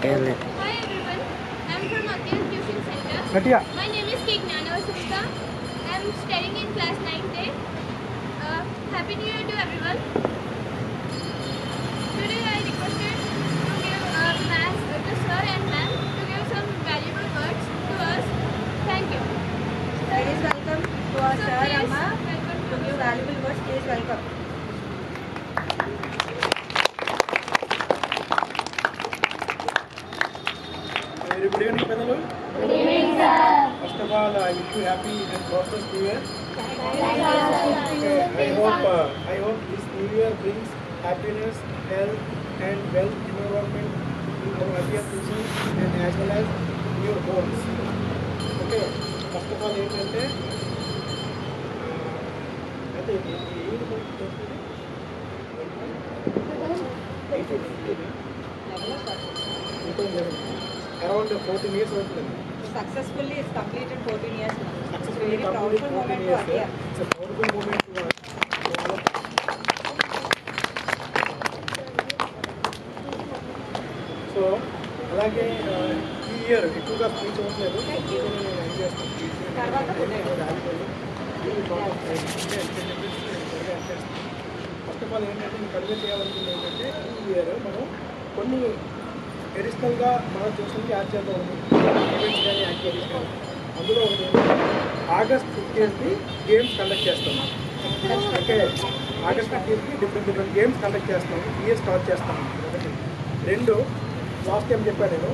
everyone, I am from Akhil Tuition Center. My name is K. Gnanavasudha. I am studying in class 9th. Happy New Year to everyone. Today I requested to give the sir and ma'am to give some valuable words to us. Thank you. Please welcome to our sir Amma to give valuable words. Please welcome. Very good evening, Pedalo. Good evening, sir. First of all, I wish you happy and prosperous New Year. I hope this New Year brings happiness, health, and wealth environment in our Akhil Tuition and as well as your homes. Okay. First of all, ఏంటంటే around 14 years అవుతుంది. Successfully it's completed 14 years now. Successfully completed 14 years. It's a powerful moment to us. So అలాగే ఈ year ఎక్కువగా speech అవ్వట్లేదు. First of all ఏంటంటే మీకు convey చేయాలనుకుంది ఏంటంటే ఈ ఇయర్ మనం కొన్ని ఎడిషనల్గా మనం చూసుకుంటే యాడ్ చేద్దాం ఈవెంట్స్ కానీ యాక్టివిటీస్ కానీ. అందులో ఒకటి ఆగస్ట్ 15th గేమ్స్ కండక్ట్ చేస్తాం. Okay, August 15th different games conduct చేస్తాం. ఇయర్ స్టార్ట్ చేస్తాం. ఒకటి. రెండు, లాస్ట్ టైం చెప్పాను నేను.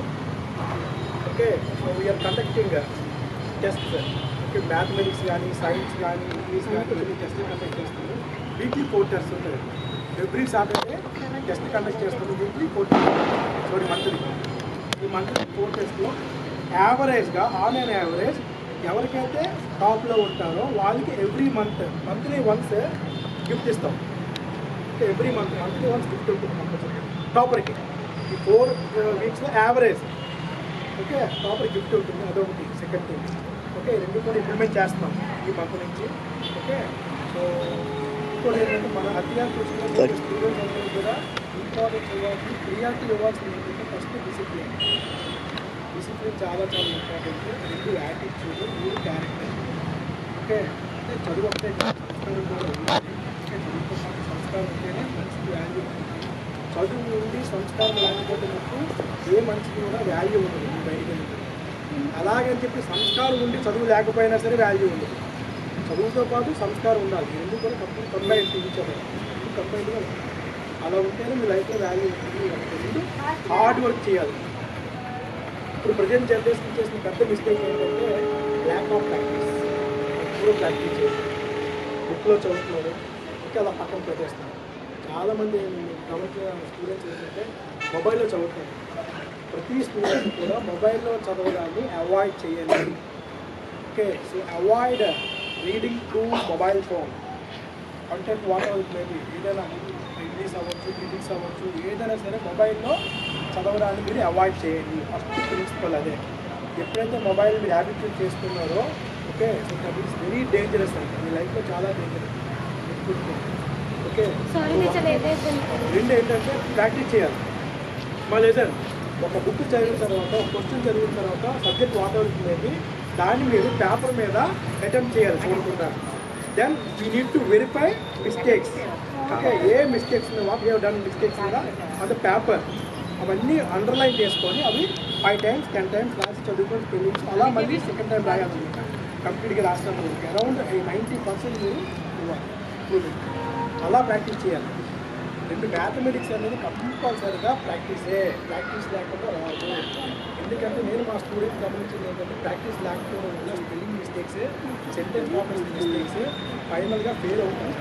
Okay, so we are conducting test. Okay, mathematics కానీ సైన్స్ కానీ ఇంగ్లీష్ కానీ కొన్ని టెస్ట్లు కండక్ట్ చేస్తాము. వీక్లీ 4 టెస్ట్స్ ఉంటాయి. ఎవ్రీ సాటర్డే టెస్ట్ కండక్ట్ చేస్తాము. Weekly 4 test. మంత్లీ. ఈ మంత్లీ 4 టెస్ట్లో యావరేజ్గా ఆన్ అండ్ యావరేజ్ ఎవరికైతే టాప్లో ఉంటారో వాళ్ళకి ఎవ్రీ మంత్లీ వన్స్ గిఫ్ట్ ఇస్తాం. Okay, every monthly once gift ఉంటుంది కంపల్సరీ టాపర్కి. ఈ 4 వీక్స్లో యావరేజ్. ఓకే, టాపర్ గిఫ్ట్ ఉంటుంది. అదొకటి సెకండ్ థింగ్. ఓకే, రెండు కూడా ఇంప్లిమెంట్ చేస్తాం ఈ మంత్ నుంచి. ఓకే, సో ఇంకోటి ఏంటంటే మన అధ్యాయం చూసుకున్న స్టూడెంట్స్ అందరూ కూడా ఇంపార్టెన్స్ ఇవ్వాల్సింది, ప్రియారిటీ ఇవ్వాల్సింది ఏంటంటే ఫస్ట్ డిసిప్లిన్. డిసిప్లిన్ చాలా చాలా ఇంపార్టెంట్. రెండు యాటిట్యూడ్, 3 క్యారెక్టర్. ఓకే, అంటే చదువు ఒకటే సంస్కారం కూడా ఉండాలి. ఓకే, చదువుతో పాటు సంస్కారం ఉంటేనే మనిషికి వాల్యూ ఉంటుంది. చదువు ఉండి సంస్కారం లేకపోతే నాకు ఏ మనిషికి కూడా వాల్యూ ఉండదు బయటికి వెళ్తుంది. అలాగని చెప్పి సంస్కారం ఉండి చదువు లేకపోయినా సరే వాల్యూ ఉండదు. చదువుతో పాటు సంస్కారం ఉండాలి. రెండు కూడా కంబైన్ చూపించాలి. కంబైన్గా అలా ఉంటేనే మీ లైఫ్లో వాల్యూ ఉంటుంది. రెండు హార్డ్ వర్క్ చేయాలి. ఇప్పుడు ప్రజెంట్ జనరేషన్ చేసిన పెద్ద మిస్టేక్ ఏంటంటే ల్యాక్ ఆఫ్ ప్రాక్టీస్. ఎప్పుడూ ప్రాక్టీస్ చేయాలి. బుక్లో చదువుతున్నారు, ఇంకా అలా పక్కన పెట్టేస్తారు. చాలామంది గమనించిన స్టూడెంట్స్ ఏంటంటే మొబైల్లో చదువుతారు. ప్రతి స్టూడెంట్ కూడా మొబైల్లో చదవడాన్ని అవాయిడ్ చేయాలి. Okay, so avoid reading through mobile phone. Content what ever maybe ఏదైనా ఇంగ్లీష్ అవ్వచ్చు, ఫిజిక్స్ అవ్వచ్చు, ఏదైనా సరే మొబైల్లో చదవడాన్ని మీరు అవాయిడ్ చేయండి. ఫస్ట్ ప్రిన్సిపల్ అదే. ఎప్పుడైతే మొబైల్ మీరు హ్యాబిట్యూట్ చేస్తున్నారో okay, so that is very dangerous అండి. మీ లైఫ్లో చాలా డేంజరస్. ఓకే, రెండు ఏంటంటే ప్రాక్టీస్ చేయాలి. మా లెసన్ ఒక బుక్ చదివిన తర్వాత, ఒక క్వశ్చన్ చదివిన తర్వాత సబ్జెక్ట్ వాట్ ఎవర్ మేబీ దాన్ని మీరు పేపర్ మీద అటెంప్ట్ చేయాలి చూడకుండా. Then you need to verify mistakes. Okay, ఏ mistakes what you have done mistakes మీద అది పేపర్ అవన్నీ అండర్లైన్ చేసుకొని అవి 5 times 10 times రాసి చదువుకొని తెలియచ్చు. అలా మళ్ళీ సెకండ్ టైం రాయాలన్నమాట. కంప్లీట్గా రాస్తాను. అరౌండ్ 90% మీరు ఇవ్వాలి. అలా ప్రాక్టీస్ చేయాలి. రెండు, మ్యాథమెటిక్స్ అనేది కంపల్సరీగా ప్రాక్టీసే. ప్రాక్టీస్ లేకుండా రాదు. ఎందుకంటే నేను మా స్టూడెంట్స్ గమనించింది ఏంటంటే ప్రాక్టీస్ లేకపోవడం వల్ల spelling mistakes, sentence formation mistakes ఫైనల్గా ఫెయిల్ అవుతుంది.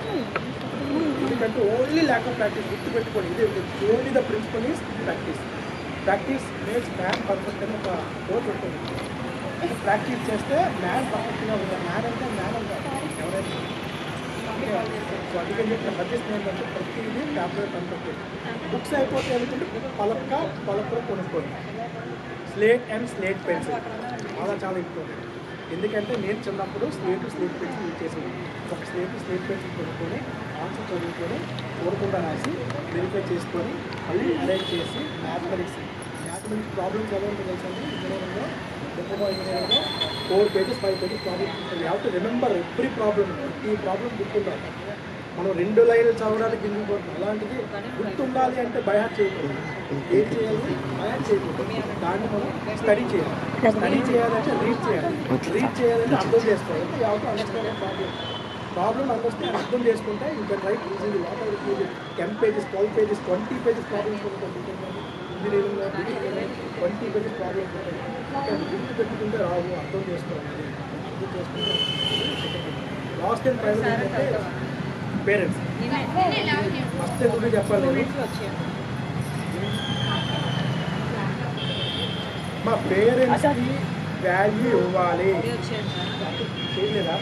ఎందుకంటే ఓన్లీ ల్యాక్ ఆఫ్ ప్రాక్టీస్. గుర్తుపెట్టుకోండి, ఇది only the principal is practice. Practice makes man perfect అని ఒక కోట్ ఉంటుంది. ప్రాక్టీస్ చేస్తే మ్యాన్ పర్ఫెక్ట్గా ఉంటారు. మ్యాన్ అంటే మ్యాన్ అంటారు ఎవరైతే. సో అందుకని చెప్పిన సజెషన్ ఏంటంటే ప్రతిదీ పేపర్ కన్ఫర్ట్. బుక్స్ అయిపోతే ఏంటంటే పలక కొనుక్కోండి. స్లేట్ అండ్ స్లేట్ పెన్సిల్ చాలా చాలా ఇంపార్టెంట్. ఎందుకంటే నేను చిన్నప్పుడు స్లేట్ పెన్సిల్ యూజ్ చేసేది. ఒక స్లేట్ పెన్సిల్ కొనుక్కొని ఆన్సర్ చదువుకొని చూడకుండా రాసి వెరిఫై చేసుకొని మళ్ళీ అరేంజ్ చేసి మ్యాథమెటిక్స్ మ్యాథమెటిక్స్ ప్రాబ్లమ్స్ ఎలా ఉంటుంది తెలుసండి ఇంజనీరింగ్లో డిప్లొమా ఇంజనీరింగ్లో 4 pages 5 pages ప్రాబ్లమ్స్ ఉంటుంది. You have to remember every problem. ఈ ప్రాబ్లమ్ గుర్తుండాలి. మనం 2 లైన్లు చదవడానికి ఎందుకు పడుతుంది. అలాంటిది గుర్తుండాలి అంటే బైహార్ట్ చేయకూడదు. ఏం చేయాలి? బైహార్ట్ చేయకూడదు. దాన్ని మనం స్టడీ చేయాలి. స్టడీ చేయాలంటే రీడ్ చేయాలి. రీడ్ చేయాలంటే అర్థం చేసుకోవాలి. You have to understand problem understand అర్థం చేసుకుంటే you can write easily. What are 10 pages 12 pages 20 pages problems ఉంటుంది. ఇంజనీరింగ్లో 20 pages ప్రాబ్లమ్స్ ఉంటాయి. కానీ గుర్తు పెట్టుకుంటే రావు. అర్థం చేసుకోవాలి. అర్థం చేసుకుంటే లాస్ట్ టైం ప్రైవేట్ అంటే పేరెంట్స్ ఫస్ట్ ఎందుకు చెప్పాలి. మా పేరెంట్స్కి వాల్యూ ఇవ్వాలి. చేయలేదా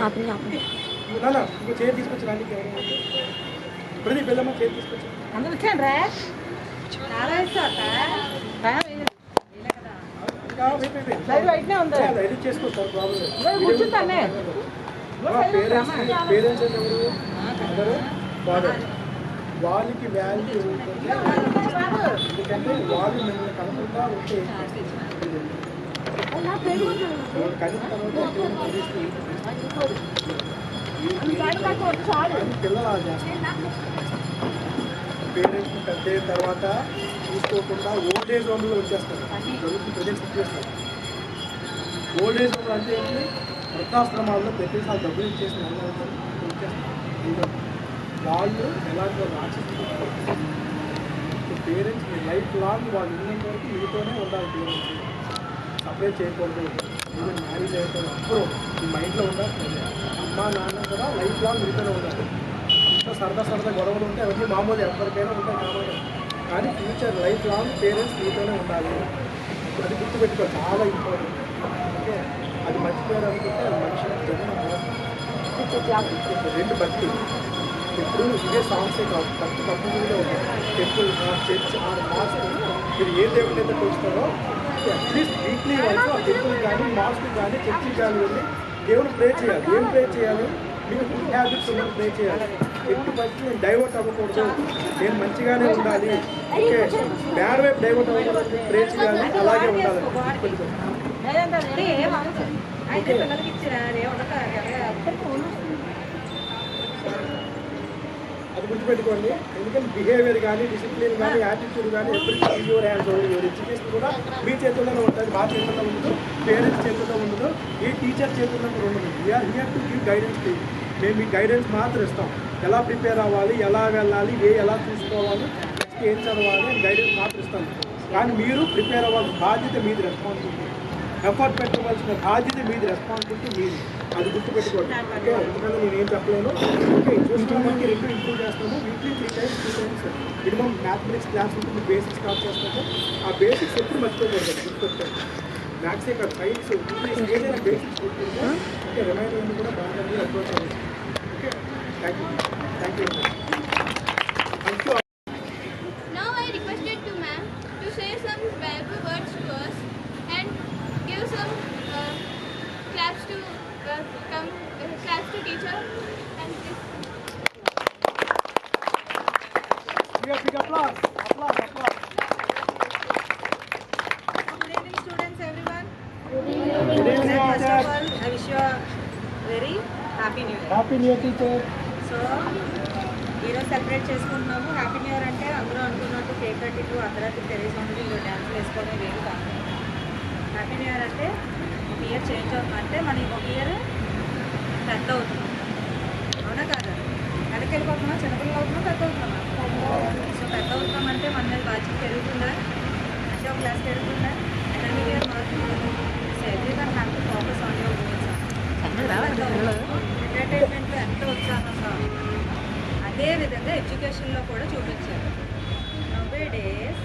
నాన్న ఇంకో చైర్ తీసుకొచ్చి రానికి ప్రతి పిల్లమ్మ చైర్ తీసుకొచ్చి అందరూ వచ్చాను రా ఎడిట్ చేసుకొస్తారు ప్రాబ్లం. పేరెంట్స్ ఎవరు? అందరూ ఫాదర్. వాళ్ళకి వాల్యూ ఎందుకంటే వాళ్ళు మిమ్మల్ని కనుకుంటా ఉంటే పిల్లలు అలా చేస్తారు. పేరెంట్స్ని పెద్ద అయిన తర్వాత చూసుకోకుండా ఓల్డ్ ఏజ్ హోమ్లో వచ్చేస్తారు. చదువుకు ప్రజెంట్స్ ఇచ్చేస్తారు. ఓల్డ్ ఏజ్ హోమ్లో అంటే ఏంటి? వృద్ధాశ్రమాల్లో ప్రతిసారి డబ్బులు ఇచ్చేసిన వచ్చేస్తారు. వాళ్ళు ఎలాంటి రాక్షసులు. పేరెంట్స్ మీ లైఫ్ లాంగ్ వాళ్ళు ఉన్నంత వరకు మీతోనే ఉండాలి. పేరెంట్స్ సపరేట్ చేయకూడదు. ఈవెన్ మ్యారేజ్ అయిపోయిన అప్పుడు మీ మైండ్లో ఉండాలి. అమ్మ నాన్న కూడా లైఫ్ లాంగ్ మీతోనే ఉండాలి. అంత సరదా గొడవలు ఉంటే అవన్నీ మామూలు ఎవరికైనా ఉంటాయి కాబట్టి, కానీ ఫ్యూచర్ లైఫ్ లాంగ్ పేరెంట్స్ మీతోనే ఉండాలి. అది గుర్తుపెట్టుకో, చాలా ఇంపార్టెంట్. ఓకే, అది మర్చిపోయారు అనుకుంటే అది మనిషి రెండు భక్తి ఎప్పుడు ఇదే సాంగ్సే కాదు. భక్తి కంపెనీలో ఉంటాయి. టెంపుల్ చర్చ్ మాస్క్ మీరు ఏ దేవుడిని అయితే చూస్తారో అట్లీస్ట్ వీక్లీ వైజ్ ఆ టెంపుల్ కానీ మాస్క్ కానీ చర్చికి కానీ వెళ్ళి దేవుడు ప్రే చేయాలి. ఏం ప్రే చేయాలి? మీకు గుడ్ హ్యాబిట్స్ ఉన్నది ప్రే చేయాలి. ఎట్టి పరిస్థితి నేను డైవర్ట్ అవ్వకూడదు, నేను మంచిగానే ఉండాలి. ఓకే, బ్యాడ్ వైపు డైవర్ట్ అవ్వకూడదు, ప్రే చేయాలి. అలాగే ఉండాలి. అది గుర్తుపెట్టుకోండి. ఎందుకంటే బిహేవియర్ కానీ డిసిప్లిన్ కానీ యాటిట్యూడ్ కానీ everything your hands over. Your education కూడా మీ చేతుల్లోనే ఉంటుంది. మా చేతుల్లో ఉండదు, పేరెంట్స్ చేతుల్లో ఉండదు, ఏ టీచర్ చేతుల్లో కూడా ఉండదు. We are here to give guidance to you. మేము మీకు గైడెన్స్ మాత్రం ఇస్తాం. ఎలా ప్రిపేర్ అవ్వాలి, ఎలా వెళ్ళాలి, ఎలా చూసుకోవాలి, నెక్స్ట్ ఏం చదవాలి అని గైడెన్స్ మాత్రం ఇస్తాను. కానీ మీరు ప్రిపేర్ అవ్వాల్సిన బాధ్యత మీది, రెస్పాన్సిబిలిటీ. ఎఫర్ట్ పెట్టవలసిన బాధ్యత మీది, రెస్పాన్సిబిలిటీ మీది. అది గుర్తుపెట్టుకోండి. ఓకే, ఎందుకంటే నేను ఏం చెప్పలేను. ఓకే, చూసుకోవడానికి 2 ఇంప్రూవ్ చేస్తాము. Weekly 3 times 2 times minimum mathematics class ఉంటుంది. బేసిక్స్ స్టార్ట్ చేస్తాము. ఆ బేసిక్స్ ఎప్పుడు మర్చిపోకూడదు, గుర్తుపెట్టుకోండి. మ్యాథ్సే కాదు, సైన్స్, ఇంగ్లీష్ ఏదైనా బేసిక్స్ గుర్తుంటే ఓకే, రిమైండర్ అన్ని కూడా బాగా అప్రోచ్ అవ్వచ్చు. Okay, thank you thank you. Now I requested to ma'am to say some valuable words to us and give some claps to teacher and We have big applause. Applause. Good evening, students, everyone. Good evening, First of all, I wish you a very happy new year. Happy New Year, teacher. So ఈరోజు celebrate చేసుకుంటున్నాము. Happy new year అంటే అందరూ అనుకున్నట్టు cake కట్టిట్టు అర్ధరాత్రి తెలియకుండా వీళ్ళు డ్యాన్సులు వేసుకోవడం వేరు కాదు. హ్యాపీ న్యూ ఇయర్ అంటే ఒక ఇయర్ చేంజ్ అవుతుంది, అంటే మనం ఒక ఇయర్ పెద్ద అవుతున్నాం. అవునా కాదా? వెనక్కి వెళ్ళిపోతున్నాం, చిన్నపిల్లలు అవుతున్నాం, పెద్ద అవుతున్నాం. సో పెద్ద అవుతున్నాం అంటే మన మీద బాధ్యత పెరుగుతుందా, అంటే ఒక క్లాస్ పెరుగుతుందా, అకాడమిక్ ఇయర్ మారుతుంది. So everyone have to focus on your goals. ఎంటర్టైన్మెంట్లో ఎంత ఉత్సాహంగా అదేవిధంగా ఎడ్యుకేషన్లో కూడా చూపించారు. నవ్వే డేస్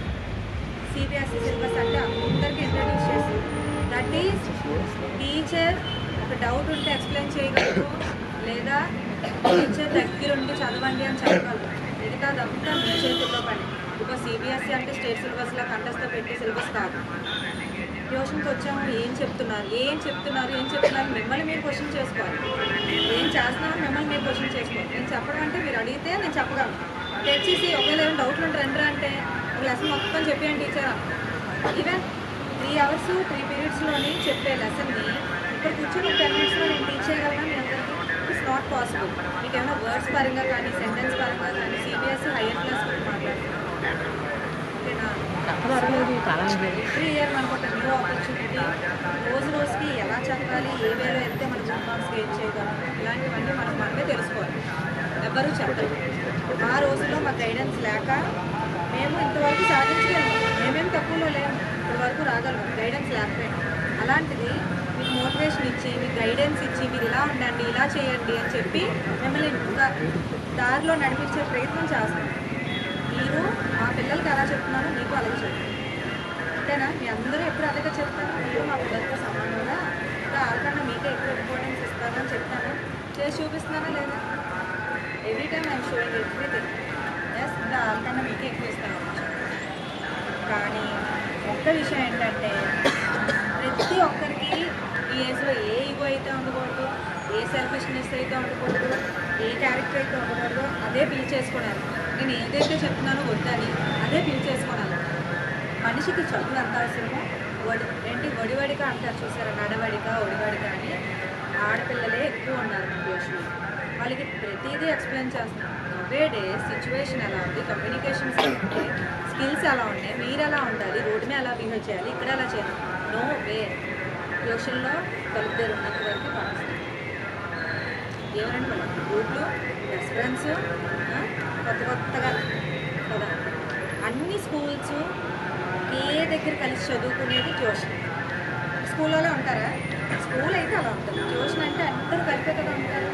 సిబిఎస్ఈ సిలబస్ అంటే అందరికీ ఇంట్రడ్యూస్ చేసి, దట్ ఈజ్ టీచర్ ఒక డౌట్ ఉంటే ఎక్స్ప్లెయిన్ చేయగలరు, లేదా టీచర్ దగ్గరుండి చదవండి అని చెప్పగలరు. ఇది కాదు, అంతా మీ చేతుల్లో పని. బికాజ్ సిబిఎస్ఈ అంటే స్టేట్ సిలబస్లో కంటెస్ట్తో పెట్టే సిలబస్ కాదు. ట్యూషన్కి వచ్చాము, ఏం చెప్తున్నారు మిమ్మల్ని మీరు క్వశ్చన్ చేసుకోవాలి. ఏం చేస్తున్నారు మిమ్మల్ని మీరు క్వశ్చన్ చేసుకోవాలి. నేను చెప్పడం అంటే మీరు అడిగితే నేను చెప్పగలను. తెచ్చేసి ఒకవేళ ఏమైనా డౌట్లు ఉంటే రండి అంటే ఒక లెసన్ మొత్తం చెప్పాను టీచర్. ఈవెన్ 3 hours 3 periodsలోని చెప్పే లెసన్ని ఇక్కడ కూర్చొని 10 minutesలో నేను టీచ్ చేయగలనా మీ అందరికీ? It's not possible. మీకు ఏమైనా వర్డ్స్ పరంగా కానీ సెంటెన్స్ పరంగా కానీ సిబిఎస్ఈ హైయర్ క్లాస్ గురించి మాట్లాడుతున్నాను. ఓకేనా? ఎవ్రీ ఇయర్ మనకు ఒక న్యూ ఆపర్చునిటీ. రోజు రోజుకి ఎలా చెప్పాలి, ఏ వేలో వెళ్తే మనం మార్క్స్ గెయిన్ చేయగలం, ఇలాంటివన్నీ మనమే తెలుసుకోవాలి. ఎవ్వరూ చెప్పరు. ఆ రోజుల్లో మా గైడెన్స్ లేక మేము ఇంతవరకు సాధించలేము. మేమేం తక్కువలో లేము, ఇప్పటి వరకు రాగలం గైడెన్స్ లేకపోయినా. అలాంటిది మీకు మోటివేషన్ ఇచ్చి, మీకు గైడెన్స్ ఇచ్చి, మీరు ఇలా ఉండండి, ఇలా చేయండి అని చెప్పి మిమ్మల్ని ఇంకా దారిలో నడిపించే ప్రయత్నం చేస్తాం. మీరు మా పిల్లలకి ఎలా చెప్తున్నారో మీకు అలాగే చెప్తాను. అంతేనా? మీ అందరూ ఎప్పుడు అలాగే చెప్తాను. మీరు మా పిల్లలతో సమానంగా ఇంకా వాళ్ళకన్నా మీకే ఎక్కువ ఇంపార్టెన్స్ ఇస్తానని చెప్తాను. చేసి చూపిస్తున్నానా లేదా? Every time I'm showing everything. Yes, ఇంకా వాళ్ళకన్నా మీకే ఎక్కువ ఇస్తాను. కానీ ఒక్క విషయం ఏంటంటే ప్రతి ఒక్కరికి ఈ ఏజ్లో ఏ ఈగో అయితే ఉండకూడదు, ఏ సెల్ఫిష్నెస్ అయితే ఉండకూడదు, ఏ క్యారెక్టర్ అయితే ఉండకూడదు, అదే బిల్డ్ చేసుకోవాలి. నేను ఏదైతే చెప్తున్నానో వద్దని అదే బిల్డ్ చేసుకోవాలి. మనిషికి చదువు ఎంత అవసరమో ఒడివడిగా అంటారు చూసారా, నడవడిక ఒడివడిక అని. ఆడపిల్లలే ఎక్కువ ఉన్నారు మన దేశంలో. వాళ్ళకి ప్రతిదీ ఎక్స్ప్లెయిన్ చేస్తున్నాం. డే సిచ్యువేషన్ ఎలా ఉంది, కమ్యూనికేషన్ స్కిల్స్ ఎలా ఉన్నాయి, మీరు ఎలా ఉండాలి, రోడ్డు మీద ఎలా బిహేవ్ చేయాలి, ఇక్కడ ఎలా చేయాలి, నో వే. ట్యూషన్లో కలుపుతారు ఉన్నంత వరకు పాటిస్తారు. ఏమనంటే వాళ్ళకి గ్రూప్లు, బెస్ట్ ఫ్రెండ్స్, కొత్తగా కదా. అన్ని స్కూల్స్ ఏ దగ్గర కలిసి చదువుకునేది ట్యూషన్. స్కూల్లోనే ఉంటారా? స్కూల్ అయితే అలా ఉంటుంది. ట్యూషన్ అంటే అందరూ కలిపే కదా ఉంటారు.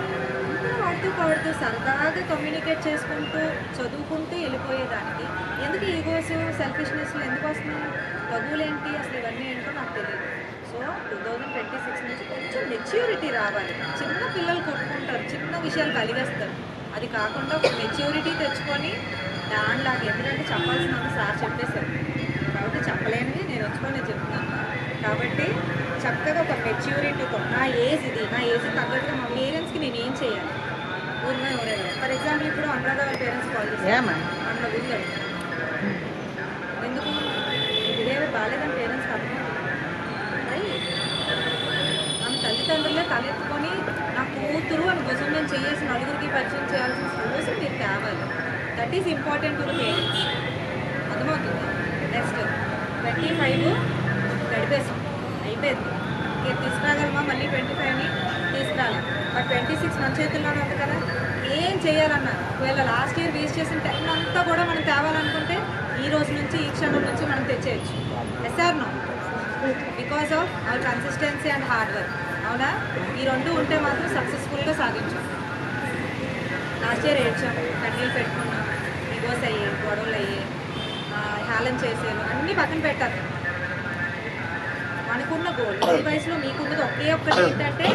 అందరూ పాడుతూ సరదాగా కమ్యూనికేట్ చేసుకుంటూ చదువుకుంటూ వెళ్ళిపోయేదానికి ఎందుకు ఈగోస్, సెల్ఫిష్నెస్లు ఎందుకు వస్తున్నాయి? చదువులేంటి అసలు ఇవన్నీ ఏంటో నాకు తెలియదు. సో 2026 నుంచి కొంచెం మెచ్యూరిటీ రావాలి. చిన్న పిల్లలు కొట్టుకుంటారు, చిన్న విషయాలు కలిగేస్తారు. అది కాకుండా ఒక మెచ్యూరిటీ తెచ్చుకొని దానిలాగా, ఎందుకంటే చెప్పాల్సిన సార్ చెప్పేశారు కాబట్టి చెప్పలేనివి నేను వచ్చుకొని చెప్తున్నాను. కాబట్టి చక్కగా ఒక మెచ్యూరిటీతో నా ఏజ్ ఇది, నా ఏజ్ తగ్గట్టుగా మా పేరెంట్స్కి నేను ఏం చేయాలి ఊరిలో ఎవరైనా. ఫర్ ఎగ్జాంపుల్ ఇప్పుడు అనురాధ వాళ్ళ పేరెంట్స్ కాల్ చేస్తాను, అన్న ఊళ్ళో ఎందుకు బిహేవియర్ బాగాలేదని పేరెంట్స్ అర్థం. ఆమె తల్లిదండ్రులే తలెత్తుకొని నా కూతురు అని భుజం నేను చేసి నలుగురికి పరిచయం చేయాల్సిన రోజు మీరు తేవాలి. That is important to the parents. అర్థమవుతుంది? నెక్స్ట్ 25 గడిపేసాం, అయిపోయింది. ఇంకే తీసుకురాగలమా మళ్ళీ 25ని? తీసుకురాలి. బట్ 26 మన చేతుల్లోనే ఉంది కదా. ఏం చేయాలన్నా ఒకవేళ లాస్ట్ ఇయర్ వేస్ట్ చేసిన టైం అంతా కూడా మనం తేవాలనుకుంటే ఈ రోజు నుంచి, ఈ క్షణం నుంచి మనం తెచ్చేయచ్చు. Yes or no? Because of our consistency and hard work. అవునా? ఈ రెండు ఉంటే మాత్రం సక్సెస్ఫుల్గా సాగించాం. లాస్ట్ ఇయర్ ఏడ్చాము, కన్నీళ్ళు పెట్టుకున్నాం, ఈగోస్ అయ్యాయి, గొడవలు అయ్యాయి, హేళన చేసేది అన్నీ పక్కన పెట్టారు. మనకున్న గోల్ ఈ వయసులో మీకున్నది ఒకే ఒక్కటి ఏంటంటే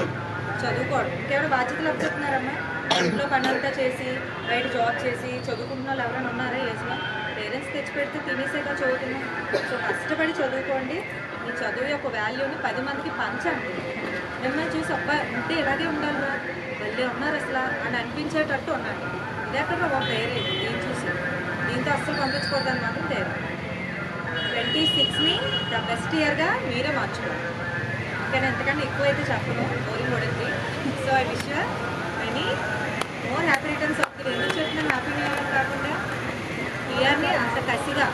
చదువుకోవడం. ఇంకెవరు బాధ్యతలు అప్పచెప్తున్నారమ్మా? ఇంట్లో పని అంతా చేసి బయట జాబ్ చేసి చదువుకుంటున్న వాళ్ళు ఎవరైనా ఉన్నారా ఏజ్లో? పేరెంట్స్ తెచ్చిపెడితే తినేసేగా చదువుతున్నాం. సో కష్టపడి చదువుకోండి. మీ చదువు యొక్క వాల్యూని 10 మందికి పంచండి. మిమ్మల్ని చూసి అబ్బా ఉంటే ఇలాగే ఉండాలి, వాళ్ళే ఉన్నారు అసలు అని అనిపించేటట్టు ఉండండి. ఇదే కదా ఒక ధైర్యం. దీన్ని చూసి దీంతో అస్సలు పంపించకూడదని మాత్రం ధైర్యం. 26ని ద బెస్ట్ ఇయర్గా మీరే మార్చుకోండి. కానీ ఎంతకంటే ఎక్కువైతే చెప్పను, బోరింగ్ పడింది. So I wish you many more happy returns of the day. ఎందుకు చెప్తున్నాను హ్యాపీ న్యూ ఇయర్ కాకుండా ఇయర్ని అంత కసిగా,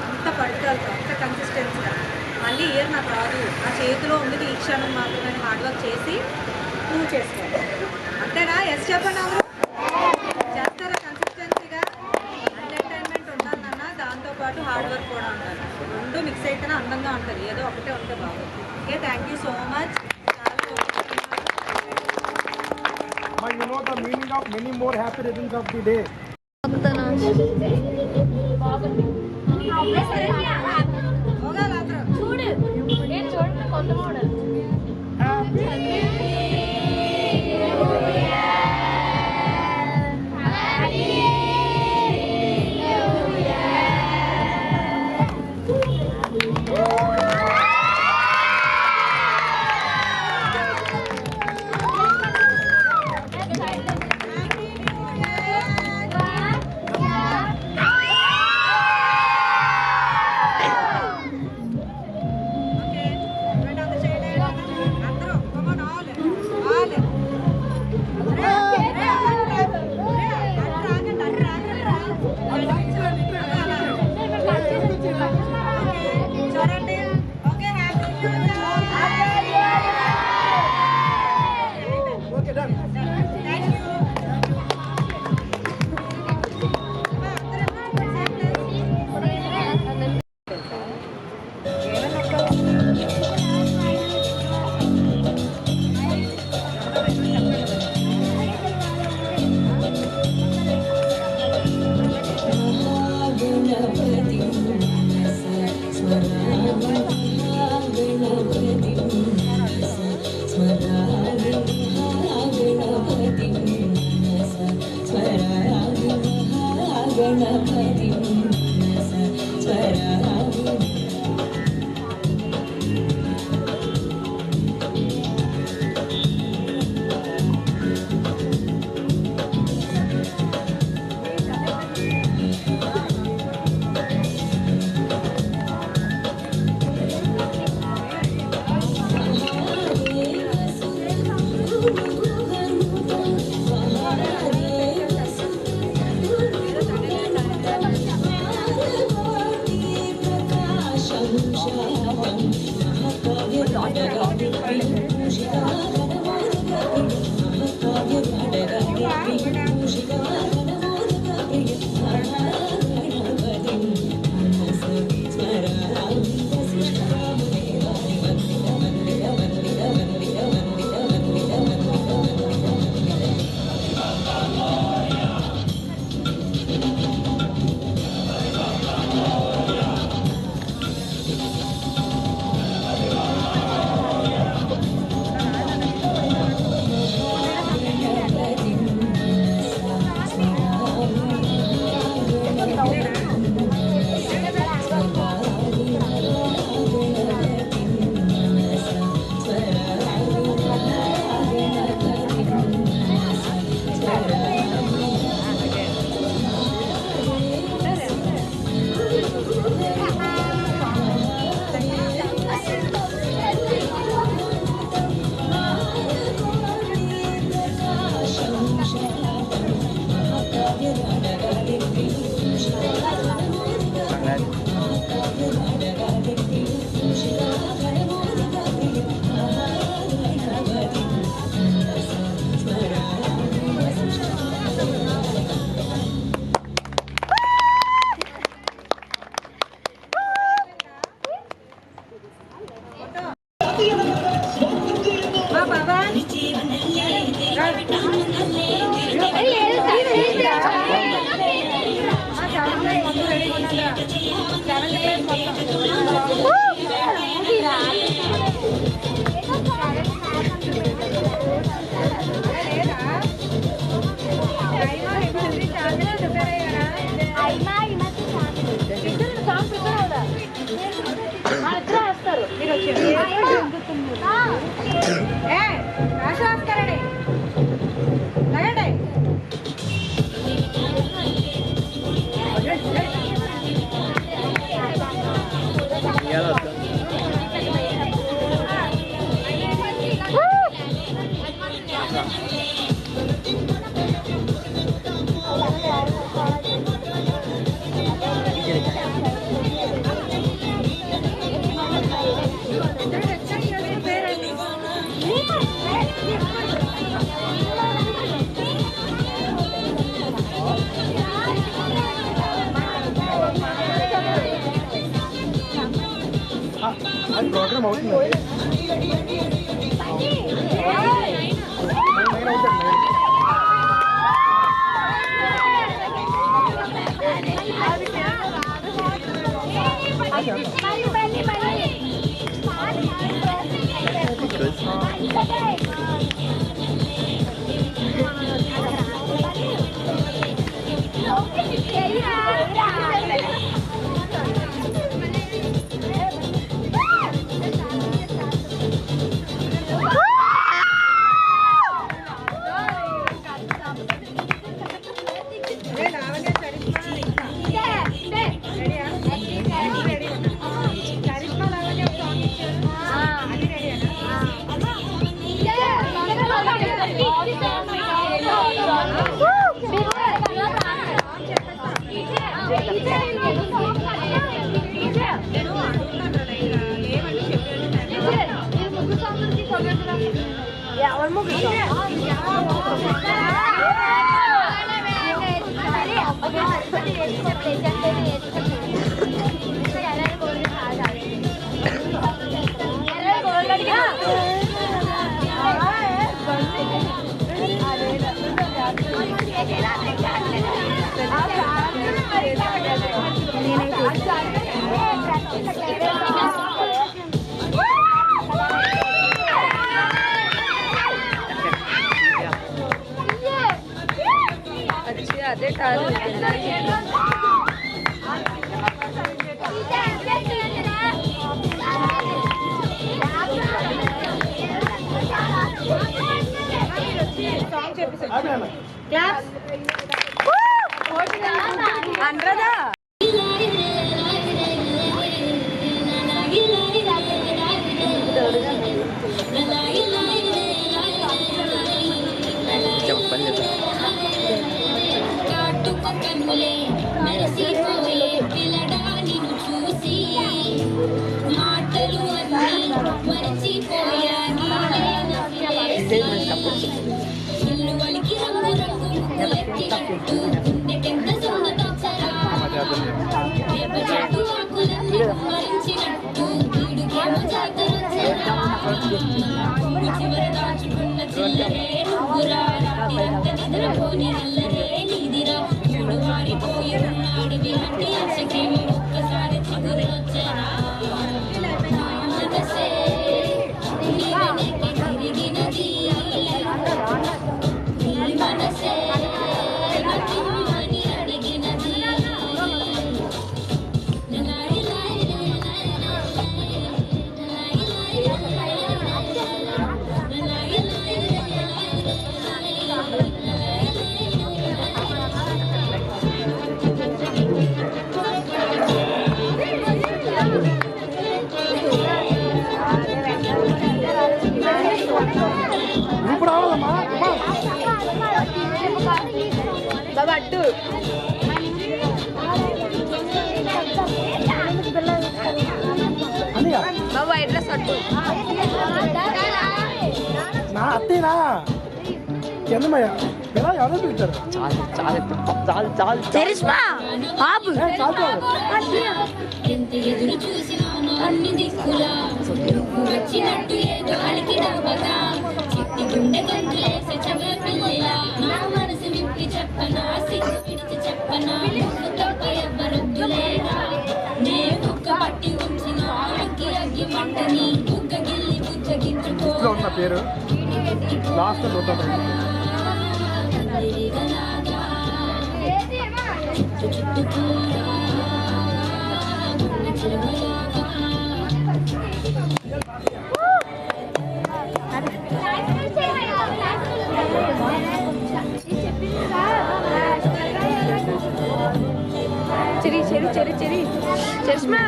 అంత పట్టుదలతో, అంత కన్సిస్టెన్సీగా మళ్ళీ ఇయర్ నాకు రాదు, నా చేతిలో ఉన్నది ఈ క్షణం మాత్రమే హార్డ్ వర్క్ చేసి ప్రూవ్ చేసుకోవాలి. అంతేనా? ఎస్ చెప్పండి. అందరూ చేస్తారా? కన్సిస్టెన్సీగా ఎంటర్టైన్మెంట్ ఉండాలన్న దాంతోపాటు హార్డ్ వర్క్ కూడా ఉండాలి. రెండు మిక్స్ అయితేనే అందంగా ఉంటుంది. ఏదో ఒకటే ఉంటే బాగుంది. Okay, thank you so much. You know the meaning of many more happy returns of the day. చూడు నేను చూడండి కొత్త మోడల్. అది ప్రోగ్రామ్ అవుతుంది. అదే కాదు ఇప్పుడు రావాలమ్మా అడ్డు అన్నయ్య బాబు అడ్రస్ అడ్డు నా అత్తేనా చందమయ్య ఎలా ఎవరో పిలుస్తారు చరిష్మా బాబు చాలు ఎంత ఎదురు చూసినాను అన్ని దిక్కులా నువ్వు వచ్చినట్టు ఏదో అలికినవ్వగా చిట్టి గుండె గంతులేసే చవల పిల్లిలా నా మనసు విప్పి చెప్పనా సిగ్గు విడిచి చెప్పనా నువ్వు తప్ప ఎవ్వరొద్దులేరా నే ఒక్క పట్టి ఉంచిన అగ్గి అగ్గి మంటని బుగ్గ గిల్లి బుజ్జగించుకో ఇంట్లో ఉన్న పేరు లాస్ట్ చెరి చెరి చెరి చెరి చరిష్మా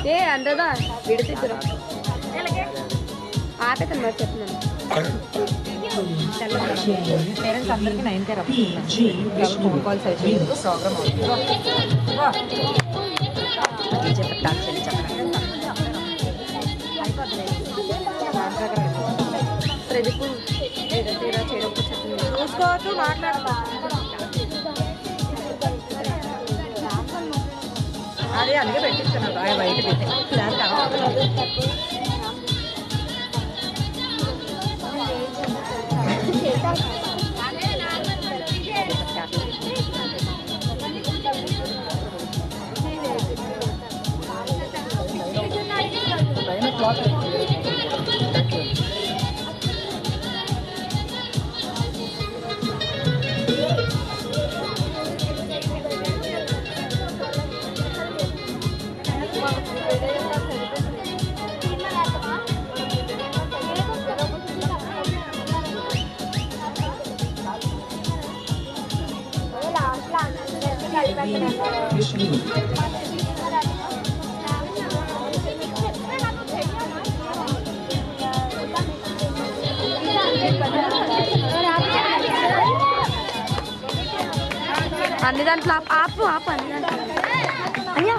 ఏ అంటదా విడితే ఆపేతాను మరి చెప్తున్నాను పేరెంట్స్ అందరికీ 9th రప్పిస్తున్నాను ఫోన్ కాల్స్ అయిపోయింది ప్రోగ్రామ్ చూసుకోవచ్చు మాట్లాడతా అదే అందుకే పెట్టిస్తున్నాను బయట పెట్టి అన్ని దాంట్లో ఆపు ఆపు అన్ని దాంట్లో అయ్యా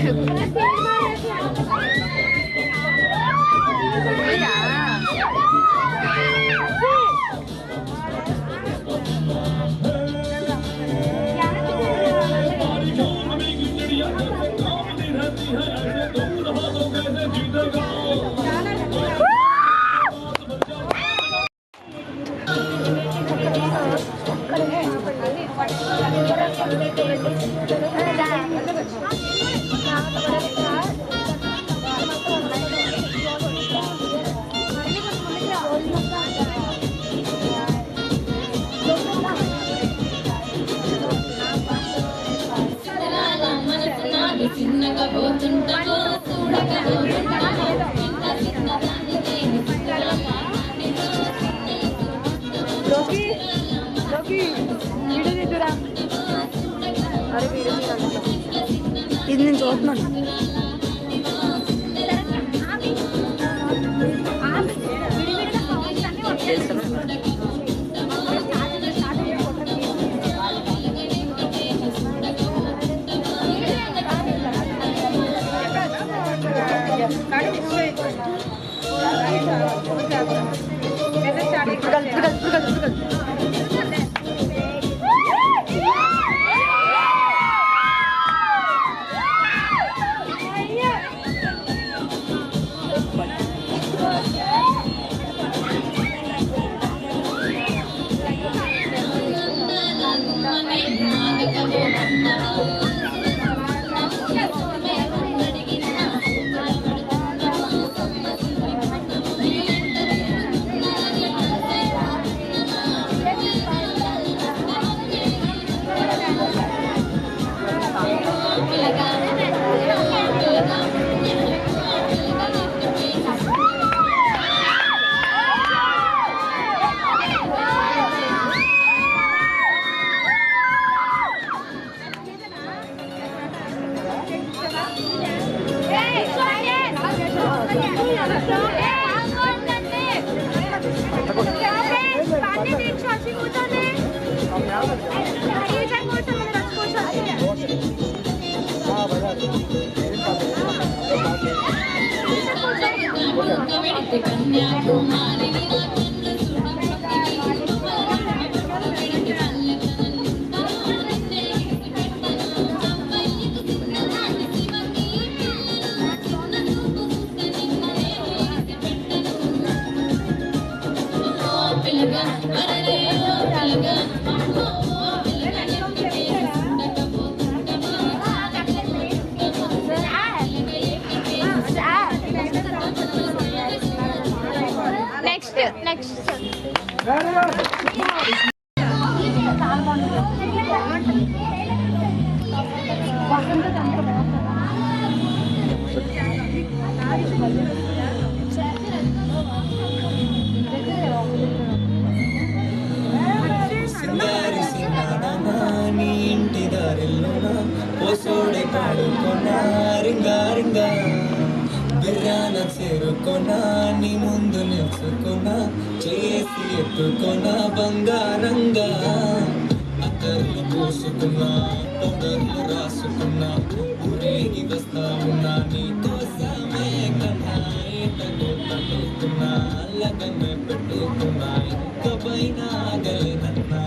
है చూడకపోతుంటావో చూడకపోతుంటావో ఇంకా చిన్నదానికే ఇది నేను చూస్తున్నాను. నెక్స్ట్ సింగారి సింగారనా నీ ఇంటి దారిలోనా పోసోడే పాడుకొనా రింగా రింగా బిర్యాన చేరుకొనా నీ ముందు నిల్చుకొనా చేసి ఎత్తుకొనా బంగారంగా అక్కర్లు పోసుకున్నా పౌడర్లు రాసుకున్నా ఊరేగి వస్తా ఉన్నా నీ కోసమే కన్నా ఏటకు తట్టుకున్నా లగమే పెట్టుకున్నా ఇంకపైన ఆగలేనన్నా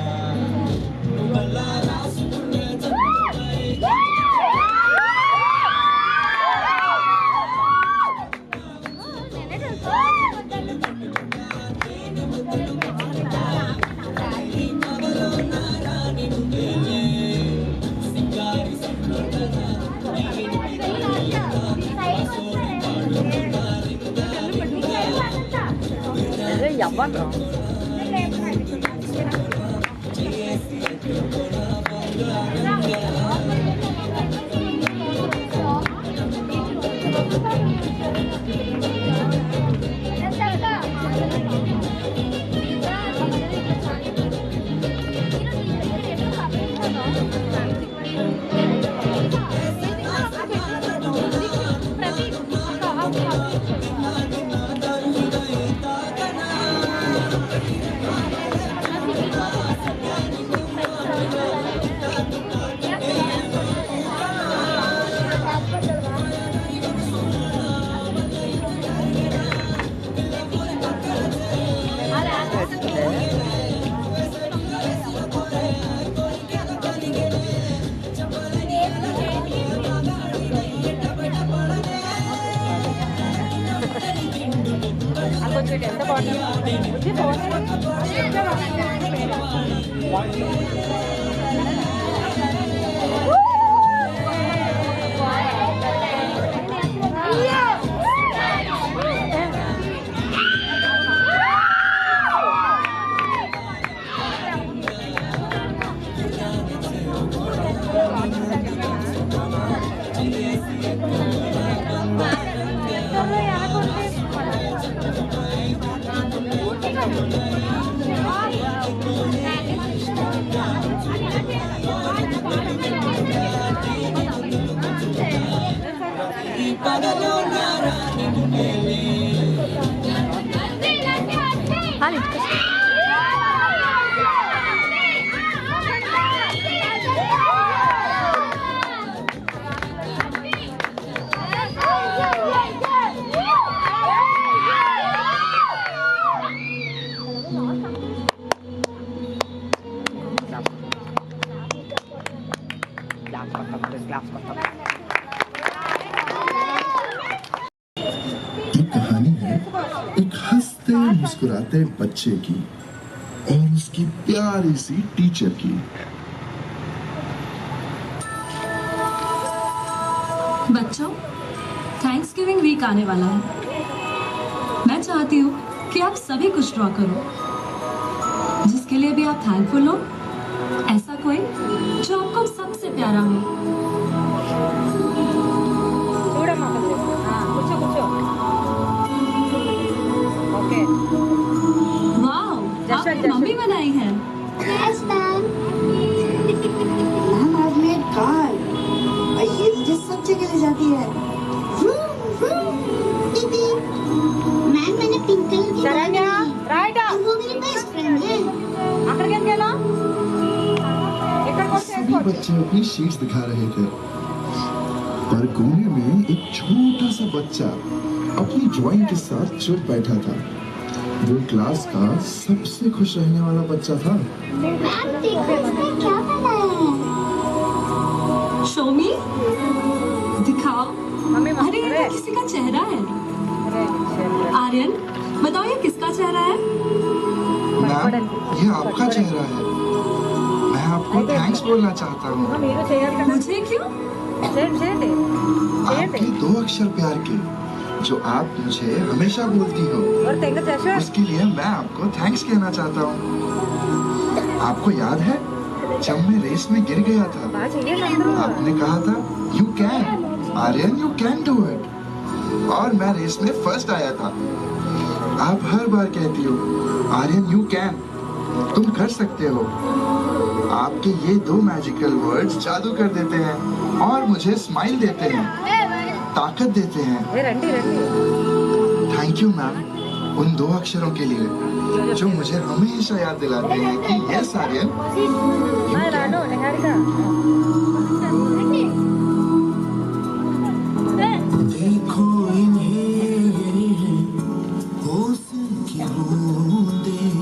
నువ్వలా రాసుకునే చదువుపై ఎవ్వరు ఎంత బాగుంటుంది చేసి పగలో నా రాణి నువ్వేలే ये कहानी है एक हंसते मुस्कुराते बच्चे की और उसकी प्यारी सी टीचर की। बच्चों, थैंक्सगिविंग वीक आने वाला है। मैं चाहती हूँ कि आप सभी कुछ ड्रॉ करो जिसके लिए भी आप थैंकफुल हो। ऐसा कोई जो आपको सबसे प्यारा हो। చూడమ్మా కూర్చో కూర్చో ఓకే वाओ, आपकी मम्मी बनाई है। मैम आज मैं कार और ये मुझे सब जगह ले जाती है। मैम मैंने पिंक कलर की శరణ్య రైట్ और वो मेरी बेस्ट फ्रेंड है। అక్కడికి వెళ్ళా ఇక్కడికి सभी बच्चे अपनी शीट्स दिखा रहे थे पर कोने में एक छोटा सा बच्चा अपनी ड्राइंग के साथ चुप बैठा था। वो क्लास का सबसे खुश रहने वाला बच्चा था। मैम देखो इसने क्या बनाया है। शोमी, दिखाओ। मम्मी अरे ये तो किसी का चेहरा है। आर्यन, बताओ ये किसका चेहरा है? मैम, ये आपका चेहरा है। मैं आपको थैंक्स बोलना चाहता हूँ మీరు చేయాలి కదా मुझे क्यों? చేయండి చేయండి आपके 2 अक्षर प्यार के जो आप मुझे हमेशा बोलती हो और तेंग చేశా उसके लिए मैं आपको थैंक्स कहना चाहता हूँ। आपको याद है जब मैं रेस में गिर गया था బాగా చేయండి అందరూ आपने कहा था you can Aryan, you can do it और मैं रेस में फर्स्ट आया था। आप हर बार कहती हो आर्यन यू कैन, तुम कर सकते हो। आपके ये 2 मैजिकल वर्ड्स जादू कर देते हैं और मुझे स्माइल देते हैं, ताकत देते हैं। ఏ రండి రండి थैंक यू मैम उन 2 अक्षरों के लिए जो मुझे हमेशा याद दिलाते हैं कि यस आर्यन రాను నిహారిక देखो इन्हें होसन की बूंदें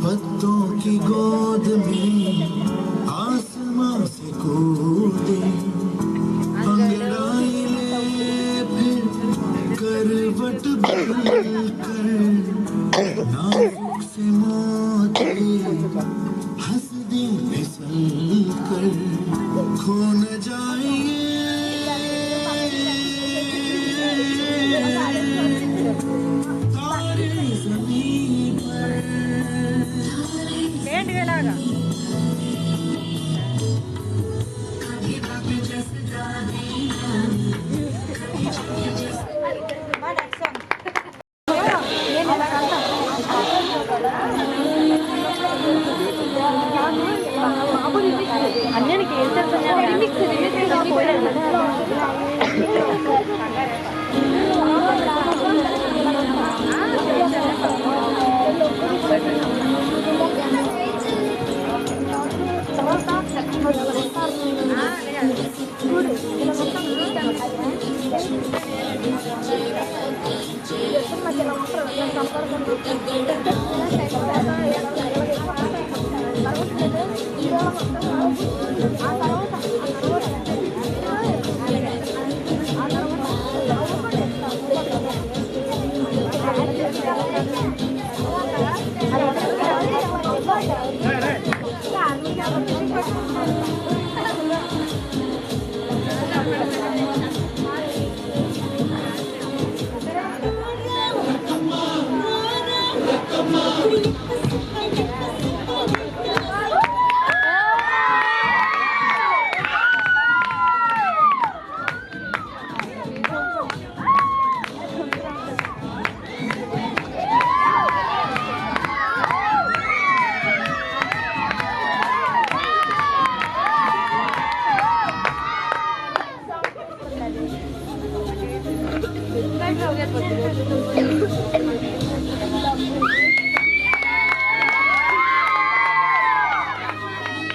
पत्तों की गोद में आसमां से कूदे अंगड़ाई ले फिर करवट बदल कर नाजुक से मोती हंस दे फिसल कर खो न जाए तारे ज़मीन पर చేయండి ఇలాగా అన్యానికి ఏం Come on.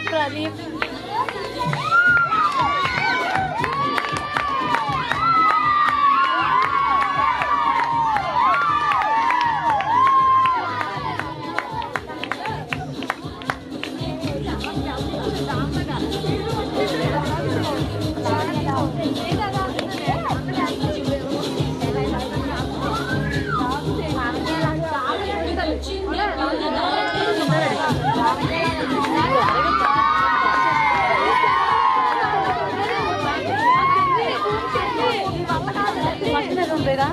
ప్రదీప్ ఉండేదా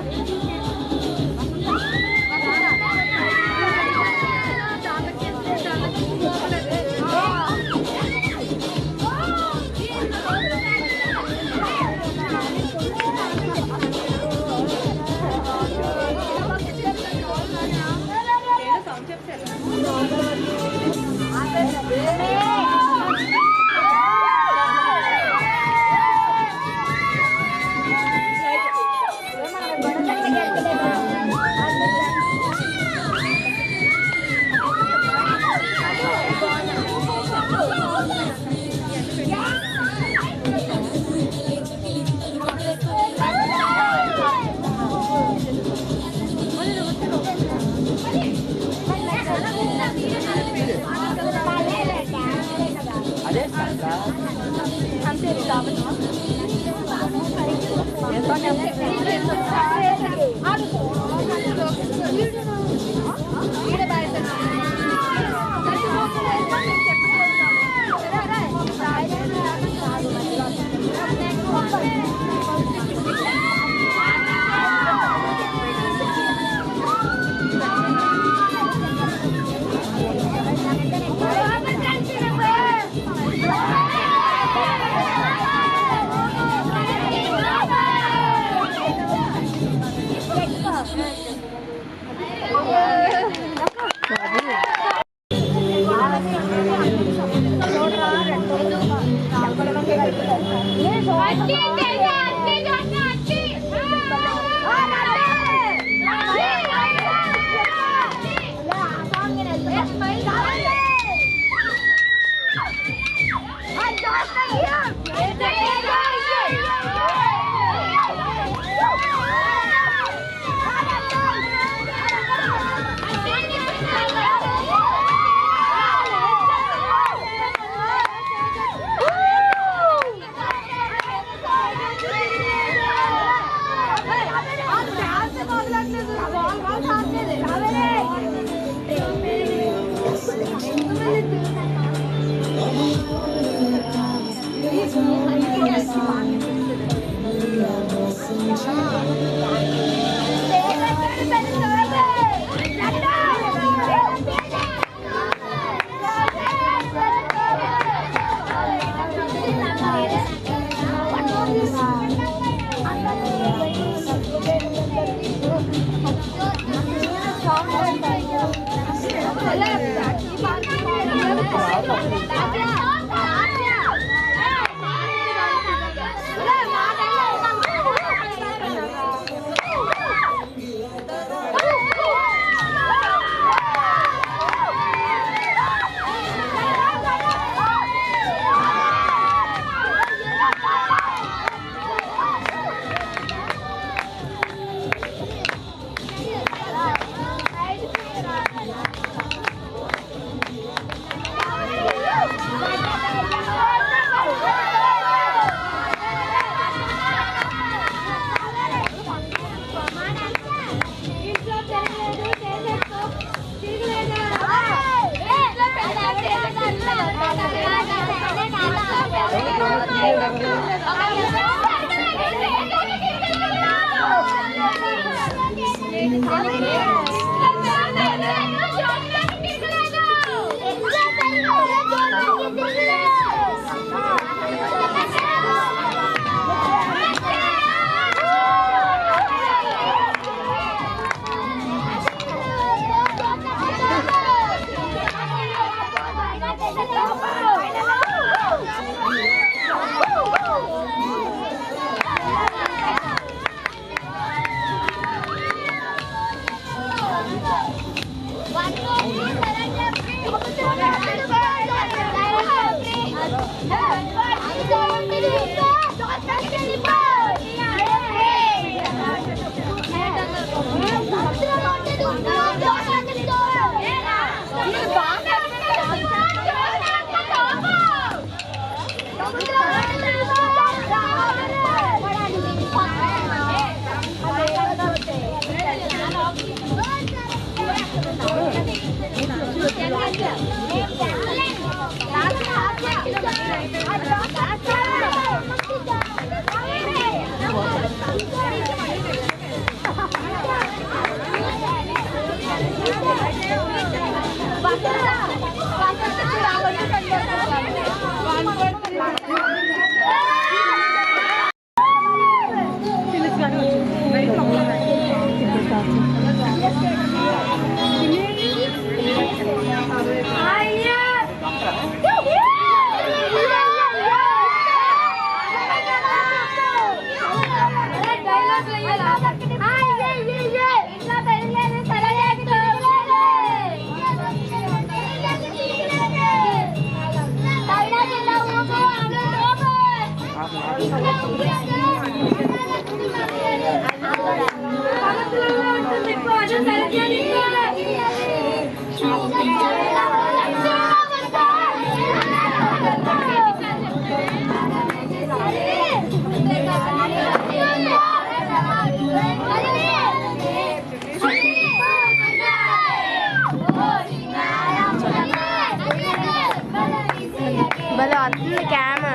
భలే వస్తుంది క్యామ్.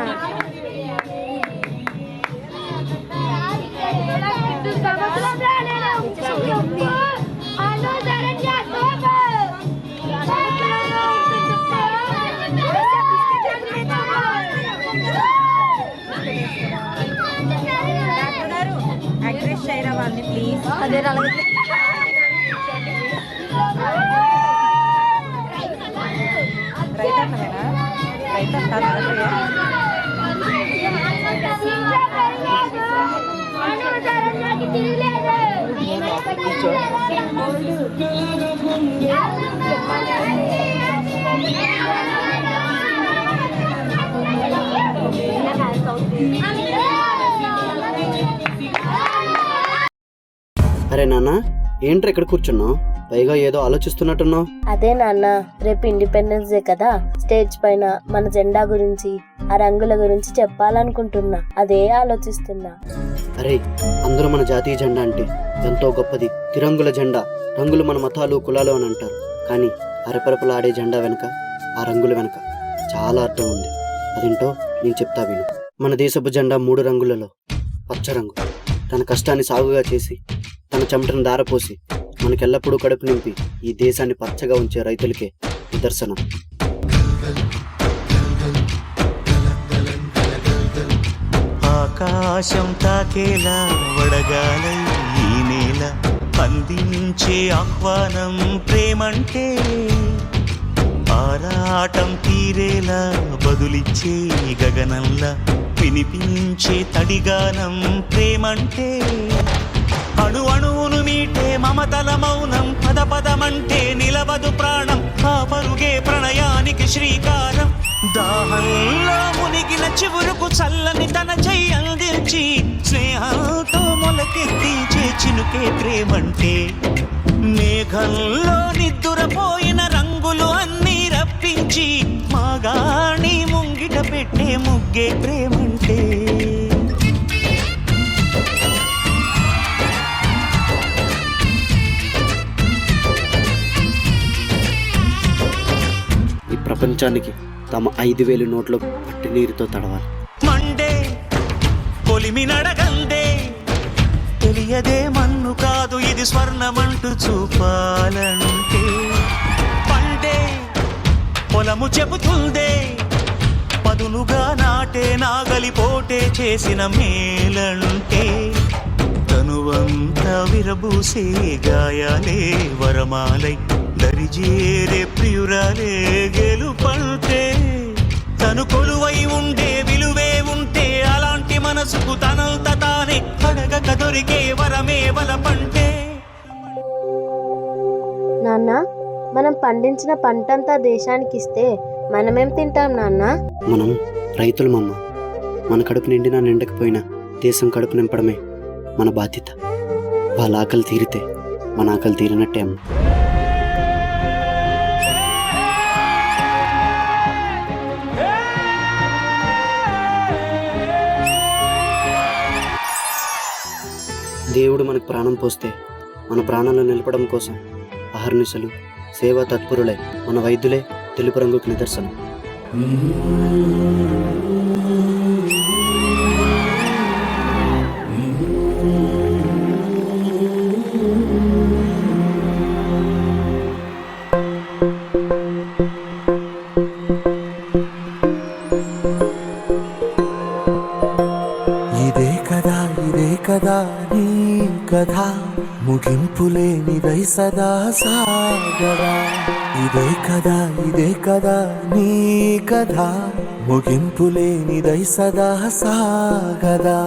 అడ్రస్ చేయరా వాళ్ళని ప్లీజ్. అదే అలాగే రైట్ అన్నమేనా? రైట్ అంటారు. అరే నాన్న, ఏంట్రా ఇక్కడ కూర్చున్నావు? పైగా ఏదో ఆలోచిస్తున్నట్టున్నావు. అదే నాన్న, రేపు ఇండిపెండెన్స్ డే కదా, స్టేజ్ పైన మన జెండా గురించి, ఆ రంగుల గురించి చెప్పాలనుకుంటున్నా. అదే ఆలోచిస్తున్నా. అరే, అందరూ మన జాతీయ జెండా అంటే ఎంతో గొప్పది. తిరంగుల జెండా. రంగులు మన మతాలు కులాలు అని అంటారు, కానీ అరపరపలాడే జెండా వెనక, ఆ రంగుల వెనక చాలా అర్థం ఉంది. అదేంటో నేను చెప్తా విను. మన దేశపు జెండా 3 రంగులలో పచ్చ రంగు. తన కష్టాన్ని సాగుగా చేసి, తన చెమటను దారపోసి, మనకెల్లప్పుడూ కడుపు నింపి ఈ దేశాన్ని పచ్చగా ఉంచే రైతులకే నిదర్శనం. ఆకాశం తాకేలా వడగాలై ఈ నేల అందించే ఆహ్వానం ప్రేమంటే, ఆరాటం తీరేలా బదులిచ్చే గగనంలా వినిపించే తడిగానం ప్రేమంటే, అణు అణువును మీటే మమతల మౌనం పద పదమంటే నిలవదు ప్రాణం. ఆ పరుగే ప్రణయానికి శ్రీకారం. దాహంలో మునిగిన చివురుకు చల్లని తన చెయ్యి అందించి, స్నేహంతో మొలకెత్తించే చినుకే ప్రేమంటే, మేఘంలో నిద్దురపోయిన రంగులు అన్నీ రప్పించి మాగాణి ముంగిట పెట్టే ముగ్గే ప్రేమంటే. ఈ ప్రపంచానికి తమ 5,000 నోట్లు పట్టి నీరుతో తడవాలి. మండే కొలిమి నడగందే, తెలియదే మన్ను కాదు ఇది స్వర్ణమంటూ చూపాలంటే, పండే పొలము చెబుతుందే, పదునుగా నాటే నాగలి పోటే చేసిన మేలంటే, తనువంతా విరబూసే గాయాలే వరమాలై దరిజేరే ప్రియురాలే గెలుపంటే, తను కొలువై ఉండే విలువే ఉంటే అలాంటి మనసుకు తనంత తానే అడగక దొరికే వరమే వలపంటే. నాన్న, మనం పండించిన పంటంతా దేశానికి ఇస్తే మనమేం తింటాం నాన్న? మనం రైతులమమ్మ. మన కడుపు నిండినా నిండకపోయినా దేశం కడుపు నింపడమే మన బాధ్యత. వాళ్ళ ఆకలి తీరితే మన ఆకలి తీరినట్టే అమ్మ. దేవుడు మనకు ప్రాణం పోస్తే మన ప్రాణాలను నిలపడం కోసం అహర్నిశలు సేవా తత్పరులై మన వైద్యులే తెలుపు రంగుకు నిదర్శనం. నీ కథ ముగింపులేనిదై సదా సాగదా. ఇదే కదా నీ కథ ముగింపులేనిదై సదా సాగదా.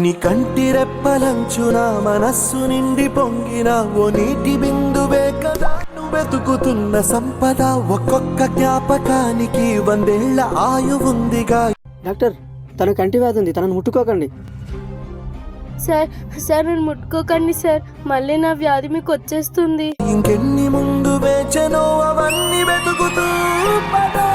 నీ కంటి రెప్పలంచున మనస్సు నిండి పొంగిన ఓ నీటి బిందువే కదా వెతుకుతున్న సంపద. ఒక్కొక్క జ్ఞాపకానికి 100 ఏళ్ల ఆయువుందిగా. డాక్టర్, తన కంటి వ్యాధి ఉంది, తనను ముట్టుకోకండి. సార్ నన్ను ముట్టుకోకండి సార్, మళ్ళీ నా వ్యాధి మీకు వచ్చేస్తుంది. ఇంకెన్ని ముందు వేచనో అవన్నీ వెతుకుతూ పదా.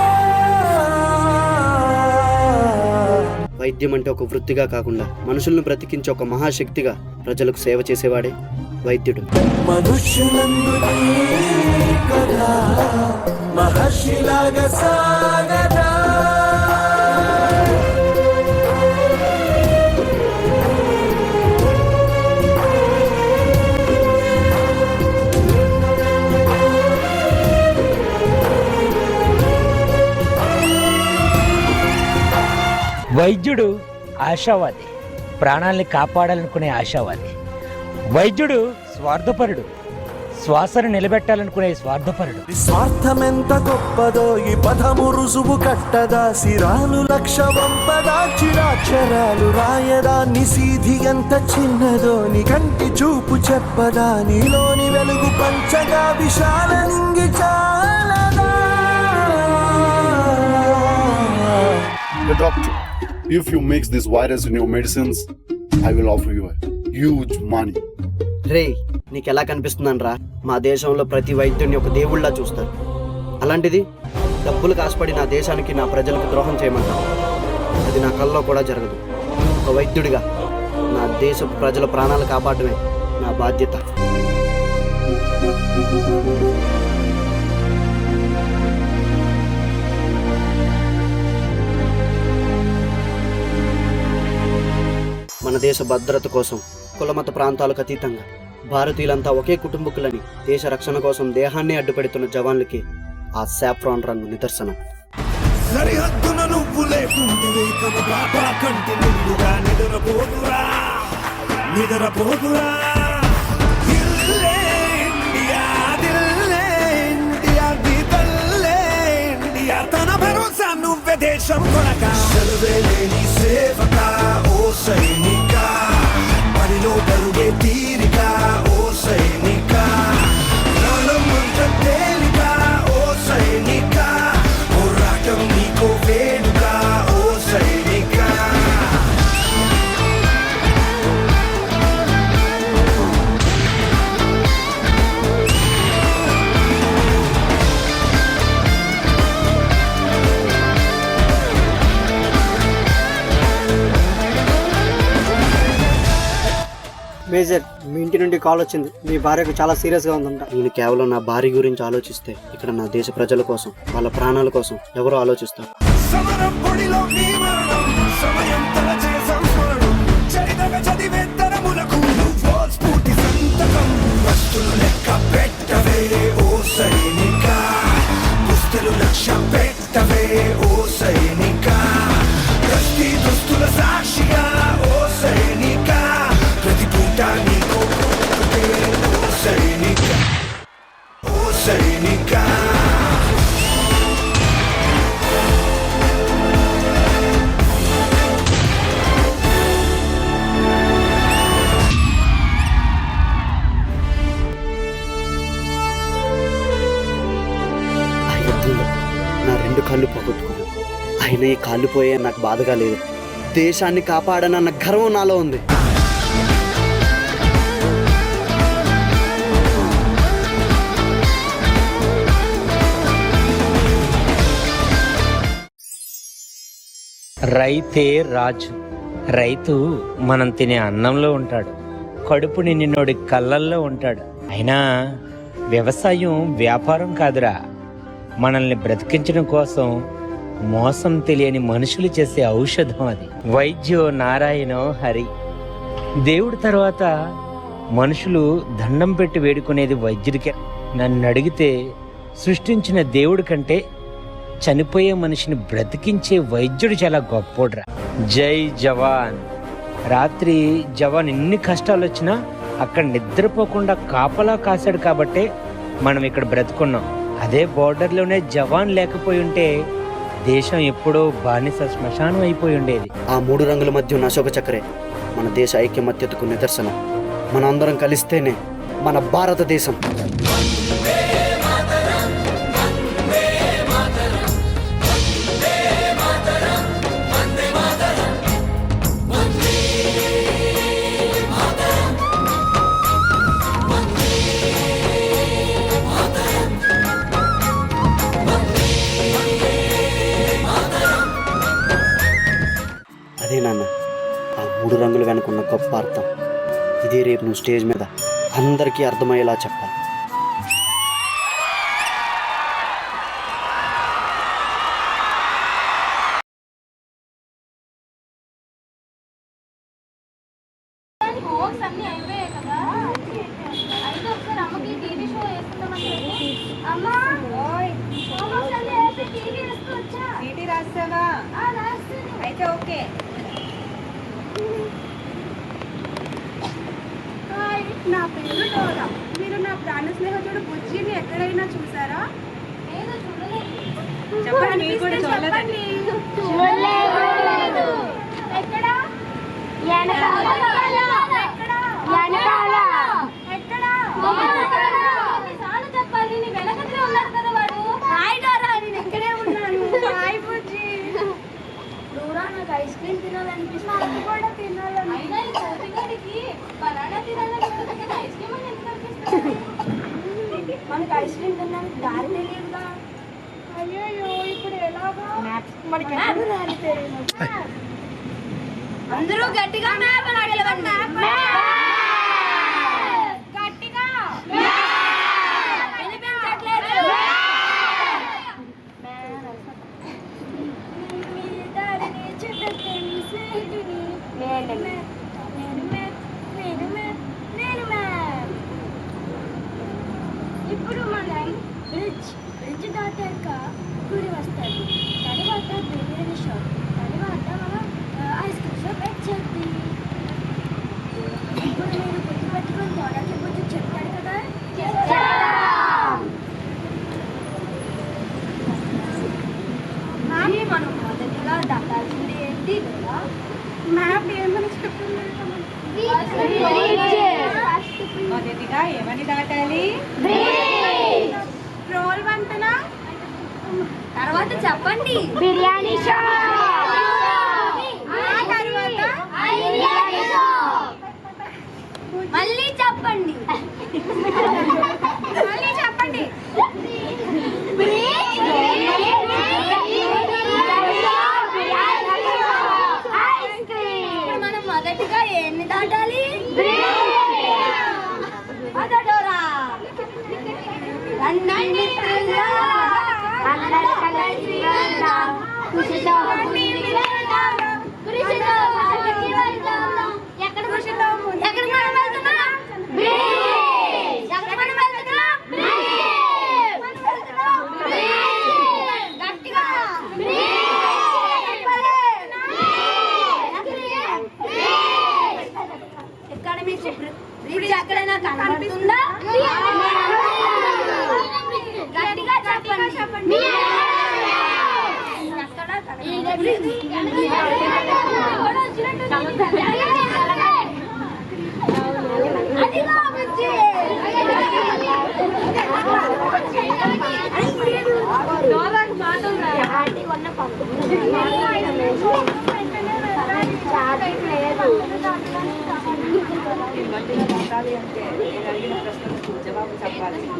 వైద్యం అంటే ఒక వృత్తిగా కాకుండా మనుషులను బ్రతికించే ఒక మహాశక్తిగా ప్రజలకు సేవ చేసేవాడే వైద్యుడు. మనుష్యులందు కదా మహర్షిలాగా సాగదా. వైద్యుడు ఆశావాది, ప్రాణాల్ని కాపాడాలనుకునే ఆశావాది. వైద్యుడు స్వార్థపరుడు, శ్వాసను నిలబెట్టాలనుకునే స్వార్థపరుడు. స్వార్థమెంత గొప్పదో ఈ పదము రుజువు కట్టదా. సిరాలు లక్ష వంపదా, చిరాక్షరాలు రాయదా. నిసీధి ఎంత చిన్నదో నీ కంటి చూపు చెప్పదా. నీలోని వెలుగు పంచగా విశాల నింగి చాలదా. The doctor, if you mix this virus in your medicines, I will offer you a huge money. రే, నీకెలా కనిపిస్తుందనరా? మా దేశంలో ప్రతి వైద్యుడిని ఒక దేవుళ్ళ చూస్తారు. అలాంటిది డబ్బులు కాసుపడి నా దేశానికి, నా ప్రజలకు ద్రోహం చేయమంటారు. అది నా కల్లో కూడా జరగదు. ఒక వైద్యుడిగా నా దేశ ప్రజల ప్రాణాలు కాపాడమే నా బాధ్యత. మన దేశ భద్రత కోసం కులమత ప్రాంతాలకు అతీతంగా భారతీయులంతా ఒకే కుటుంబకులని దేశ రక్షణ కోసం దేహాన్ని అడ్డుపెడుతున్న జవాన్లకి ఆ సాఫ్రాన్ రంగు నిదర్శనం. సరిహద్దున నువ్వు లేకుంటే కన బాబా కంటి నిండుగా నిద్రపోదురా. దిల్లే ఇండియా, దిల్లే ఇండియా, దిల్లే ఇండియా. తన భరోసా నువ్వే దేశం కొనక. సెలవే లేని సేవక ఓ సైనిక, పనిలో పరుగే తీరిక ఓ సైనిక. ప్రాణమంత తేలిక ఓ సైనిక, పోరాటం నీకో వేడుక ఓ సైనిక. మేజర్, మీ ఇంటి నుండి కాల్ వచ్చింది. మీ భార్యకు చాలా సీరియస్గా ఉందంట. నేను కేవలం నా భార్య గురించి ఆలోచిస్తే ఇక్కడ నా దేశ ప్రజల కోసం, వాళ్ళ ప్రాణాల కోసం ఎవరో ఆలోచిస్తారు. సమరం పొడిలో నీ మరణం, సమయం తలచే సంస్మరణం. చరితగ చదివే తరములకు నువ్వో స్ఫూర్తి సంతకం. వస్తులు లెక్క పెట్టవే ఓ సైనిక, పుస్తలు లక్ష్య పెట్టవే ఓ సైనిక. కస్తి దుస్తుల సాక్షిగా ఓ సైనిక, ప్రతి పూట నీకో ఓ సైనిక, ఓ సైనిక. నా 2 కాళ్ళు పోగొట్టుకున్నాను. అయినా ఈ కాళ్ళు పోయే నాకు బాధగా లేదు. దేశాన్ని కాపాడనన్న గర్వం నాలో ఉంది. రైతే రాజు. రైతు మనం తినే అన్నంలో ఉంటాడు, కడుపు నిండినోడి కళ్ళల్లో ఉంటాడు. అయినా వ్యవసాయం వ్యాపారం కాదురా, మనల్ని బ్రతికించడం కోసం మోసం తెలియని మనుషులు చేసే ఔషధం అది. వైద్యో నారాయణో హరి. దేవుడి తర్వాత మనుషులు దండం పెట్టి వేడుకునేది వైద్యుడికే. నన్ను అడిగితే సృష్టించిన దేవుడి కంటే చనిపోయే మనిషిని బ్రతికించే వైద్యుడు చాలా గొప్పోడ్రా. జై జవాన్. రాత్రి జవాన్ ఎన్ని కష్టాలు వచ్చినా అక్కడ నిద్రపోకుండా కాపలా కాశాడు కాబట్టే మనం ఇక్కడ బ్రతుకున్నాం. అదే బోర్డర్లోనే జవాన్ లేకపోయి ఉంటే దేశం ఎప్పుడో బానిస శ్మశానం అయిపోయి ఉండేది. ఆ 3 రంగుల మధ్య ఉన్న అశోక చక్రే మన దేశ ఐక్యమత్యతకు నిదర్శనం. మన అందరం కలిస్తేనే మన భారతదేశం. అదే నాన్న ఆ 3 రంగులు వెనుకున్న గొప్ప అర్థం. ఇదే రేపు నువ్వు స్టేజ్ మీద అందరికీ అర్థమయ్యేలా చెప్పాలి. హోమ్స్ అన్నీ అయిపోయాయి కదా, అయితే ఒకసారి అమ్మకి టీవీ షో వేసుకుందామని. అమ్మా హోంవర్క్స్ అన్నీ అయిపోయి టీవీ వేసుకోవచ్చా? టీటీ రాస్తావా? రాస్తాను. అయితే ఓకే. హాయ్, నా పేరు డోరా. మీరు నా ప్రాణ స్నేహితుడు బుజ్జిని ఎక్కడైనా చూసారా? లేదు, చూడలేదు. చెప్పండి, మీరు కూడా చూడలేదండి. చూడలేదు. ఎక్కడ? వెనకాల. ఎన్నిసార్లు చెప్పాలి? నీ వెనకనే ఉన్నాడు కదా వాడు. హాయ్ డోరా, నేను ఎక్కడే ఉన్నాను. హాయ్ బుజ్జి. డోరా, నాకు ఐస్ క్రీమ్ తినాలనిపిస్తుంది. కూడా తినాలని. అయినా ఈ కోపిగాడికి బనానా తినాలనిపిస్తుంది కదా, ఐస్ క్రీమ్ అని ఎందుకు అనిపిస్తుంది? మనకి ఐస్ క్రీమ్ తినడానికి దారి తెలియదుగా. అయ్యో, ఇప్పుడు ఎలాగా? మనకి ఎప్పుడు దారి తెలియదు. అందరూ గట్టిగా మ్యాప్ అని అడగలండి. గట్టిగా వినిపించట్లేదు. ఇప్పుడు మనం బ్రిడ్జ్ దాటాక గుడి వస్తుంది. తర్వాత బిర్యానీ షాప్, తర్వాత మనం ఐస్ క్రీమ్ షాప్ వచ్చేది. ఇప్పుడు మీరు గుర్తుపెట్టుకుని తోడకి బుద్ధి చెప్తారు కదా. మనం మొదటిగా దాటాల్సింది ఏంటి కదా? మ్యాప్ ఏమని చెప్తున్నారు? మొదటిగా ఏమని దాటాలి? రోల్ వంతెన. తర్వాత చెప్పండి. బిర్యానీ షాప్. తర్వాత మళ్ళీ చెప్పండి. మళ్ళీ చెప్పండి. ఇప్పుడు మనం మొదటిగా ఎన్ని దాటాలి? అదడోరా. రండి అందరూ కలిసి వెళ్దాం. ఖుషితో ముందుకు వెళ్దాం. ఖుషితో ముందుకు వెళ్దాం. ఎక్కడ ఖుషితో ముందుకు? ఎక్కడ మనం వెళ్తున్నాం? ఎక్కడ మనం వెళ్తున్నాం? గట్టిగా ఎక్కడ మీకు బ్రిడ్జ్ ఎక్కడైనా కనబడుతుందా? గట్టిగా చెప్పండి.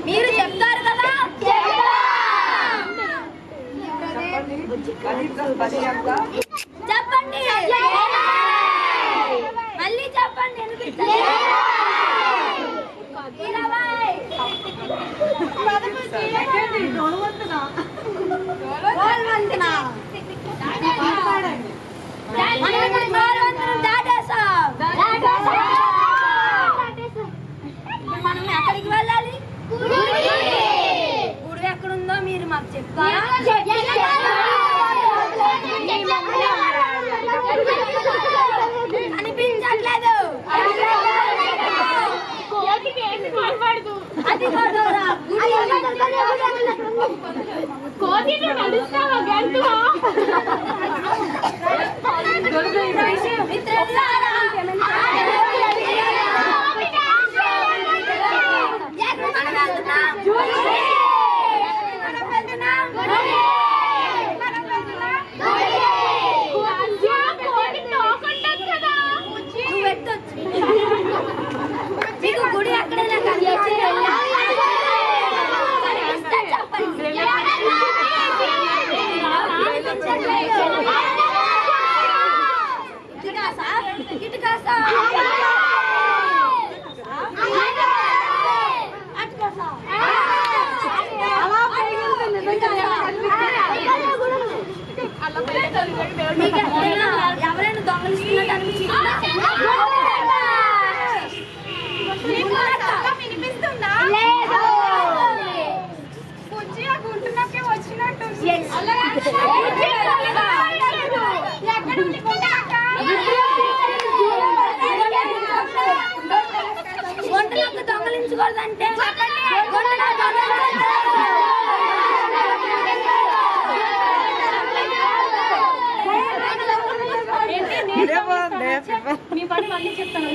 మీరు చెప్తారు కదా. చెప్పండి. మళ్ళీ చెప్పండి. మనం ఎక్కడికి వెళ్ళాలి? గుడి ఎక్కడుందో మీరు మాకు చెప్తారా? అనిపించ మీకు గుడి అక్కడైనా కనిపించి ఎవరైనా దొంగలిస్తున్నట్టు వినిపిస్తుందా బుజ్జి ఆ గుంటులోకి వచ్చినట్టు వంటలకు దొంగలించకూడదంటే మీ పని మళ్ళీ చెప్తాను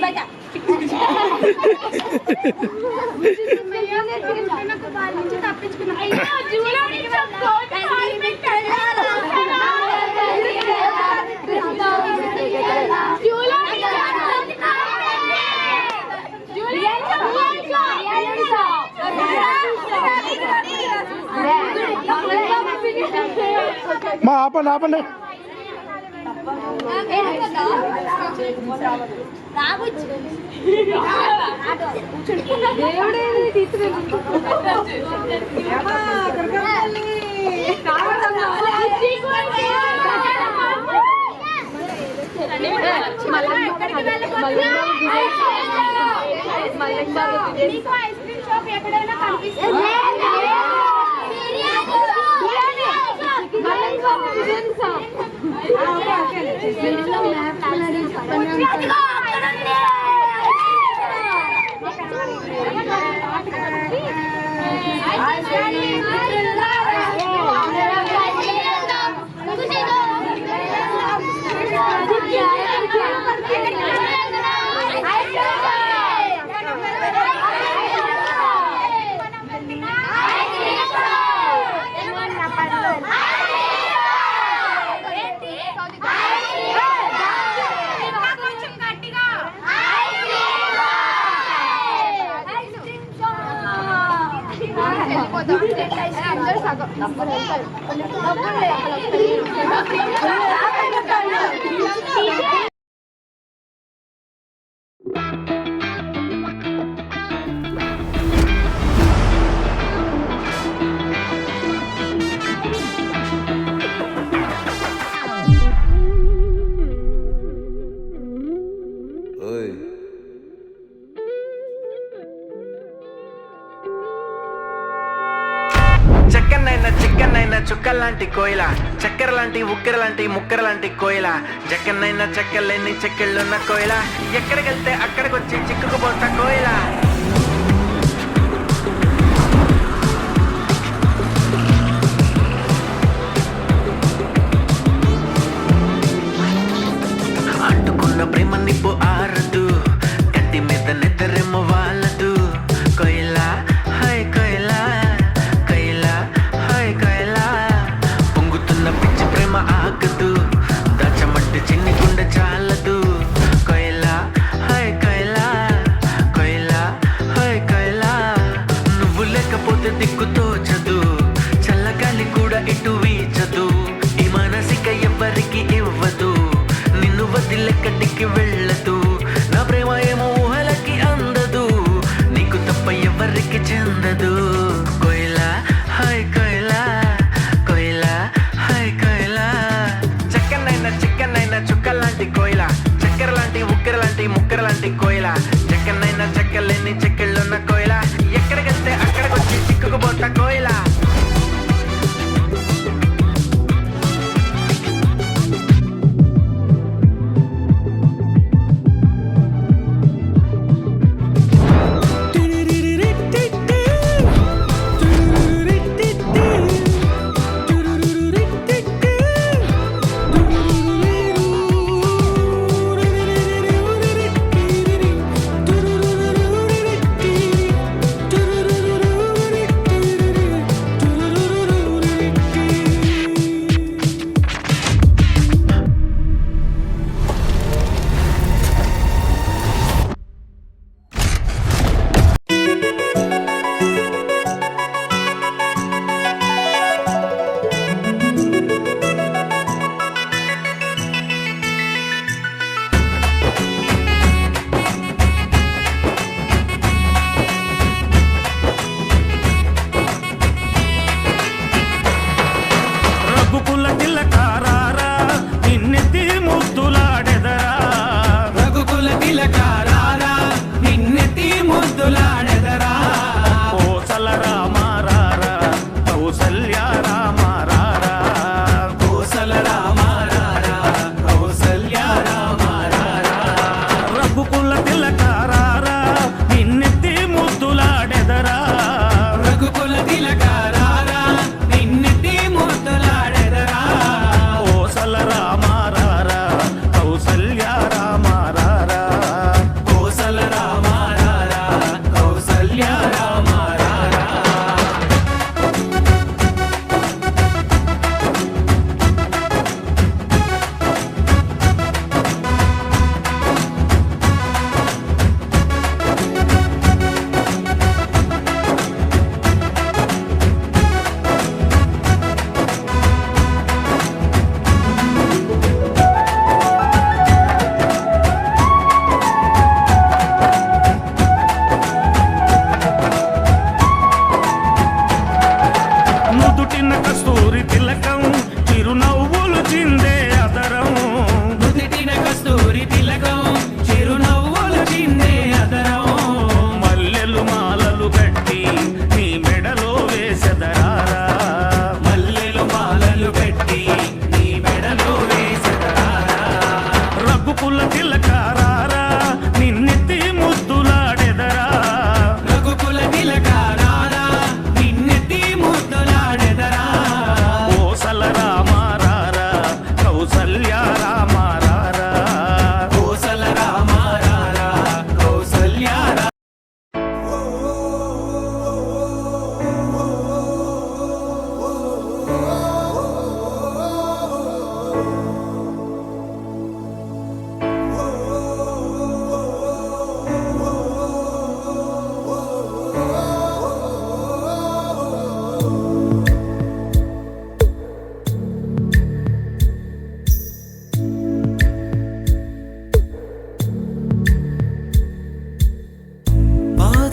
తప్పించుకున్నా మా ఆపండి ఆపండి. మీకు ఐస్ క్రీమ్ షాప్ ఎక్కడైనా కనిపిస్తుంది చెక్కనైనా చిక్కనైనా చుక్కల్లాంటి కోయిల, చక్కెర లాంటి ఉక్కెర లాంటి ముక్కెర లాంటి కోయిల, జక్కనైనా చెక్కలేని చెక్కిళ్ళున్న కోయిల, ఎక్కడికెళ్తే అక్కడికొచ్చి చిక్కుకుపోతా కోయిల. అంటుకున్న ప్రేమ నిప్పు ఆరదు, గట్టి మీద నిద్రెమ్మ వాళ్ళదు కోయిల, హై కోయిల ఆగదు, దాచమట్టి చిన్ని గుండె చాలదు కోయిల, హై కోయిల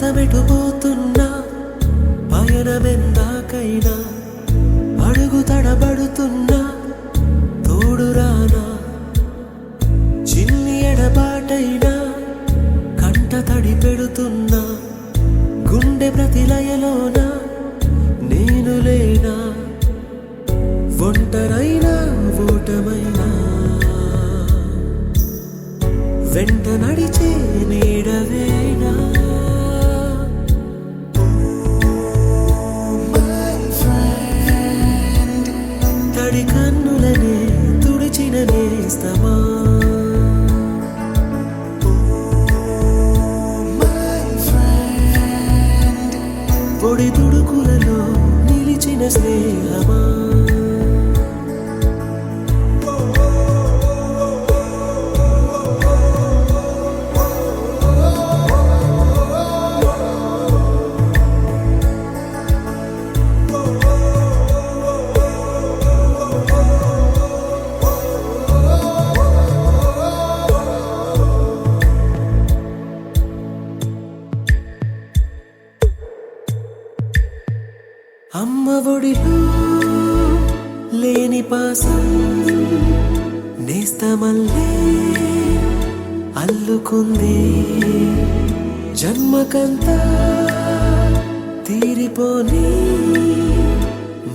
పదమెటుపోతున్నా పయనమెందాకైనా అడుగు తడబడుతున్నా తోడురానా చిన్ని ఎడబాటైనా కంట తడి పెడుతున్నా గుండె ప్రతిలయలోన నేను లేనా ఒంటరైనా ఓటమైనా వెంట నడిచే నీడవేనా తడి కన్నులనే తుడిచిన నేస్తమా పొడి తుడుకులలో నిలిచిన స్నేహమా అమ్మ ఒడిలో లేని పాసం నేస్తమల్లే అల్లుకుంది జన్మకంతా తీరిపోని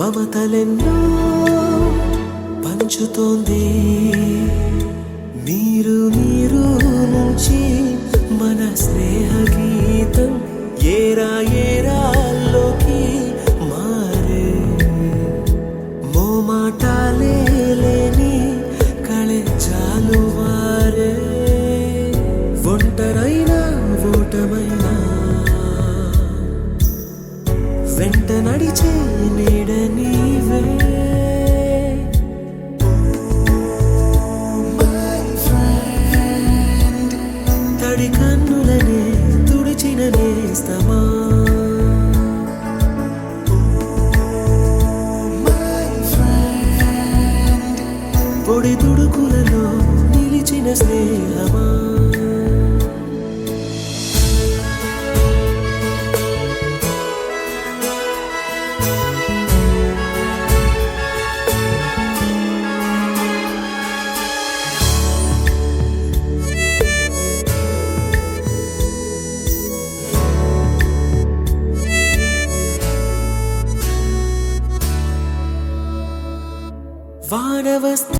మమతలెన్నో పంచుతోంది మీరు మీరు నుంచి మన స్నేహ గీతం ఏరా ఏరాల్లోకి మారే మోమాటాలే లేని కళెచ్చాలు వారే ఒంటరైనా ఓటమైనా వెంట నడిచే నీడ నీవే తడి కన్నులనే తుడిచిన నేస్తమా పొడి తుడుకులలో నిలిచిన స్నేహమా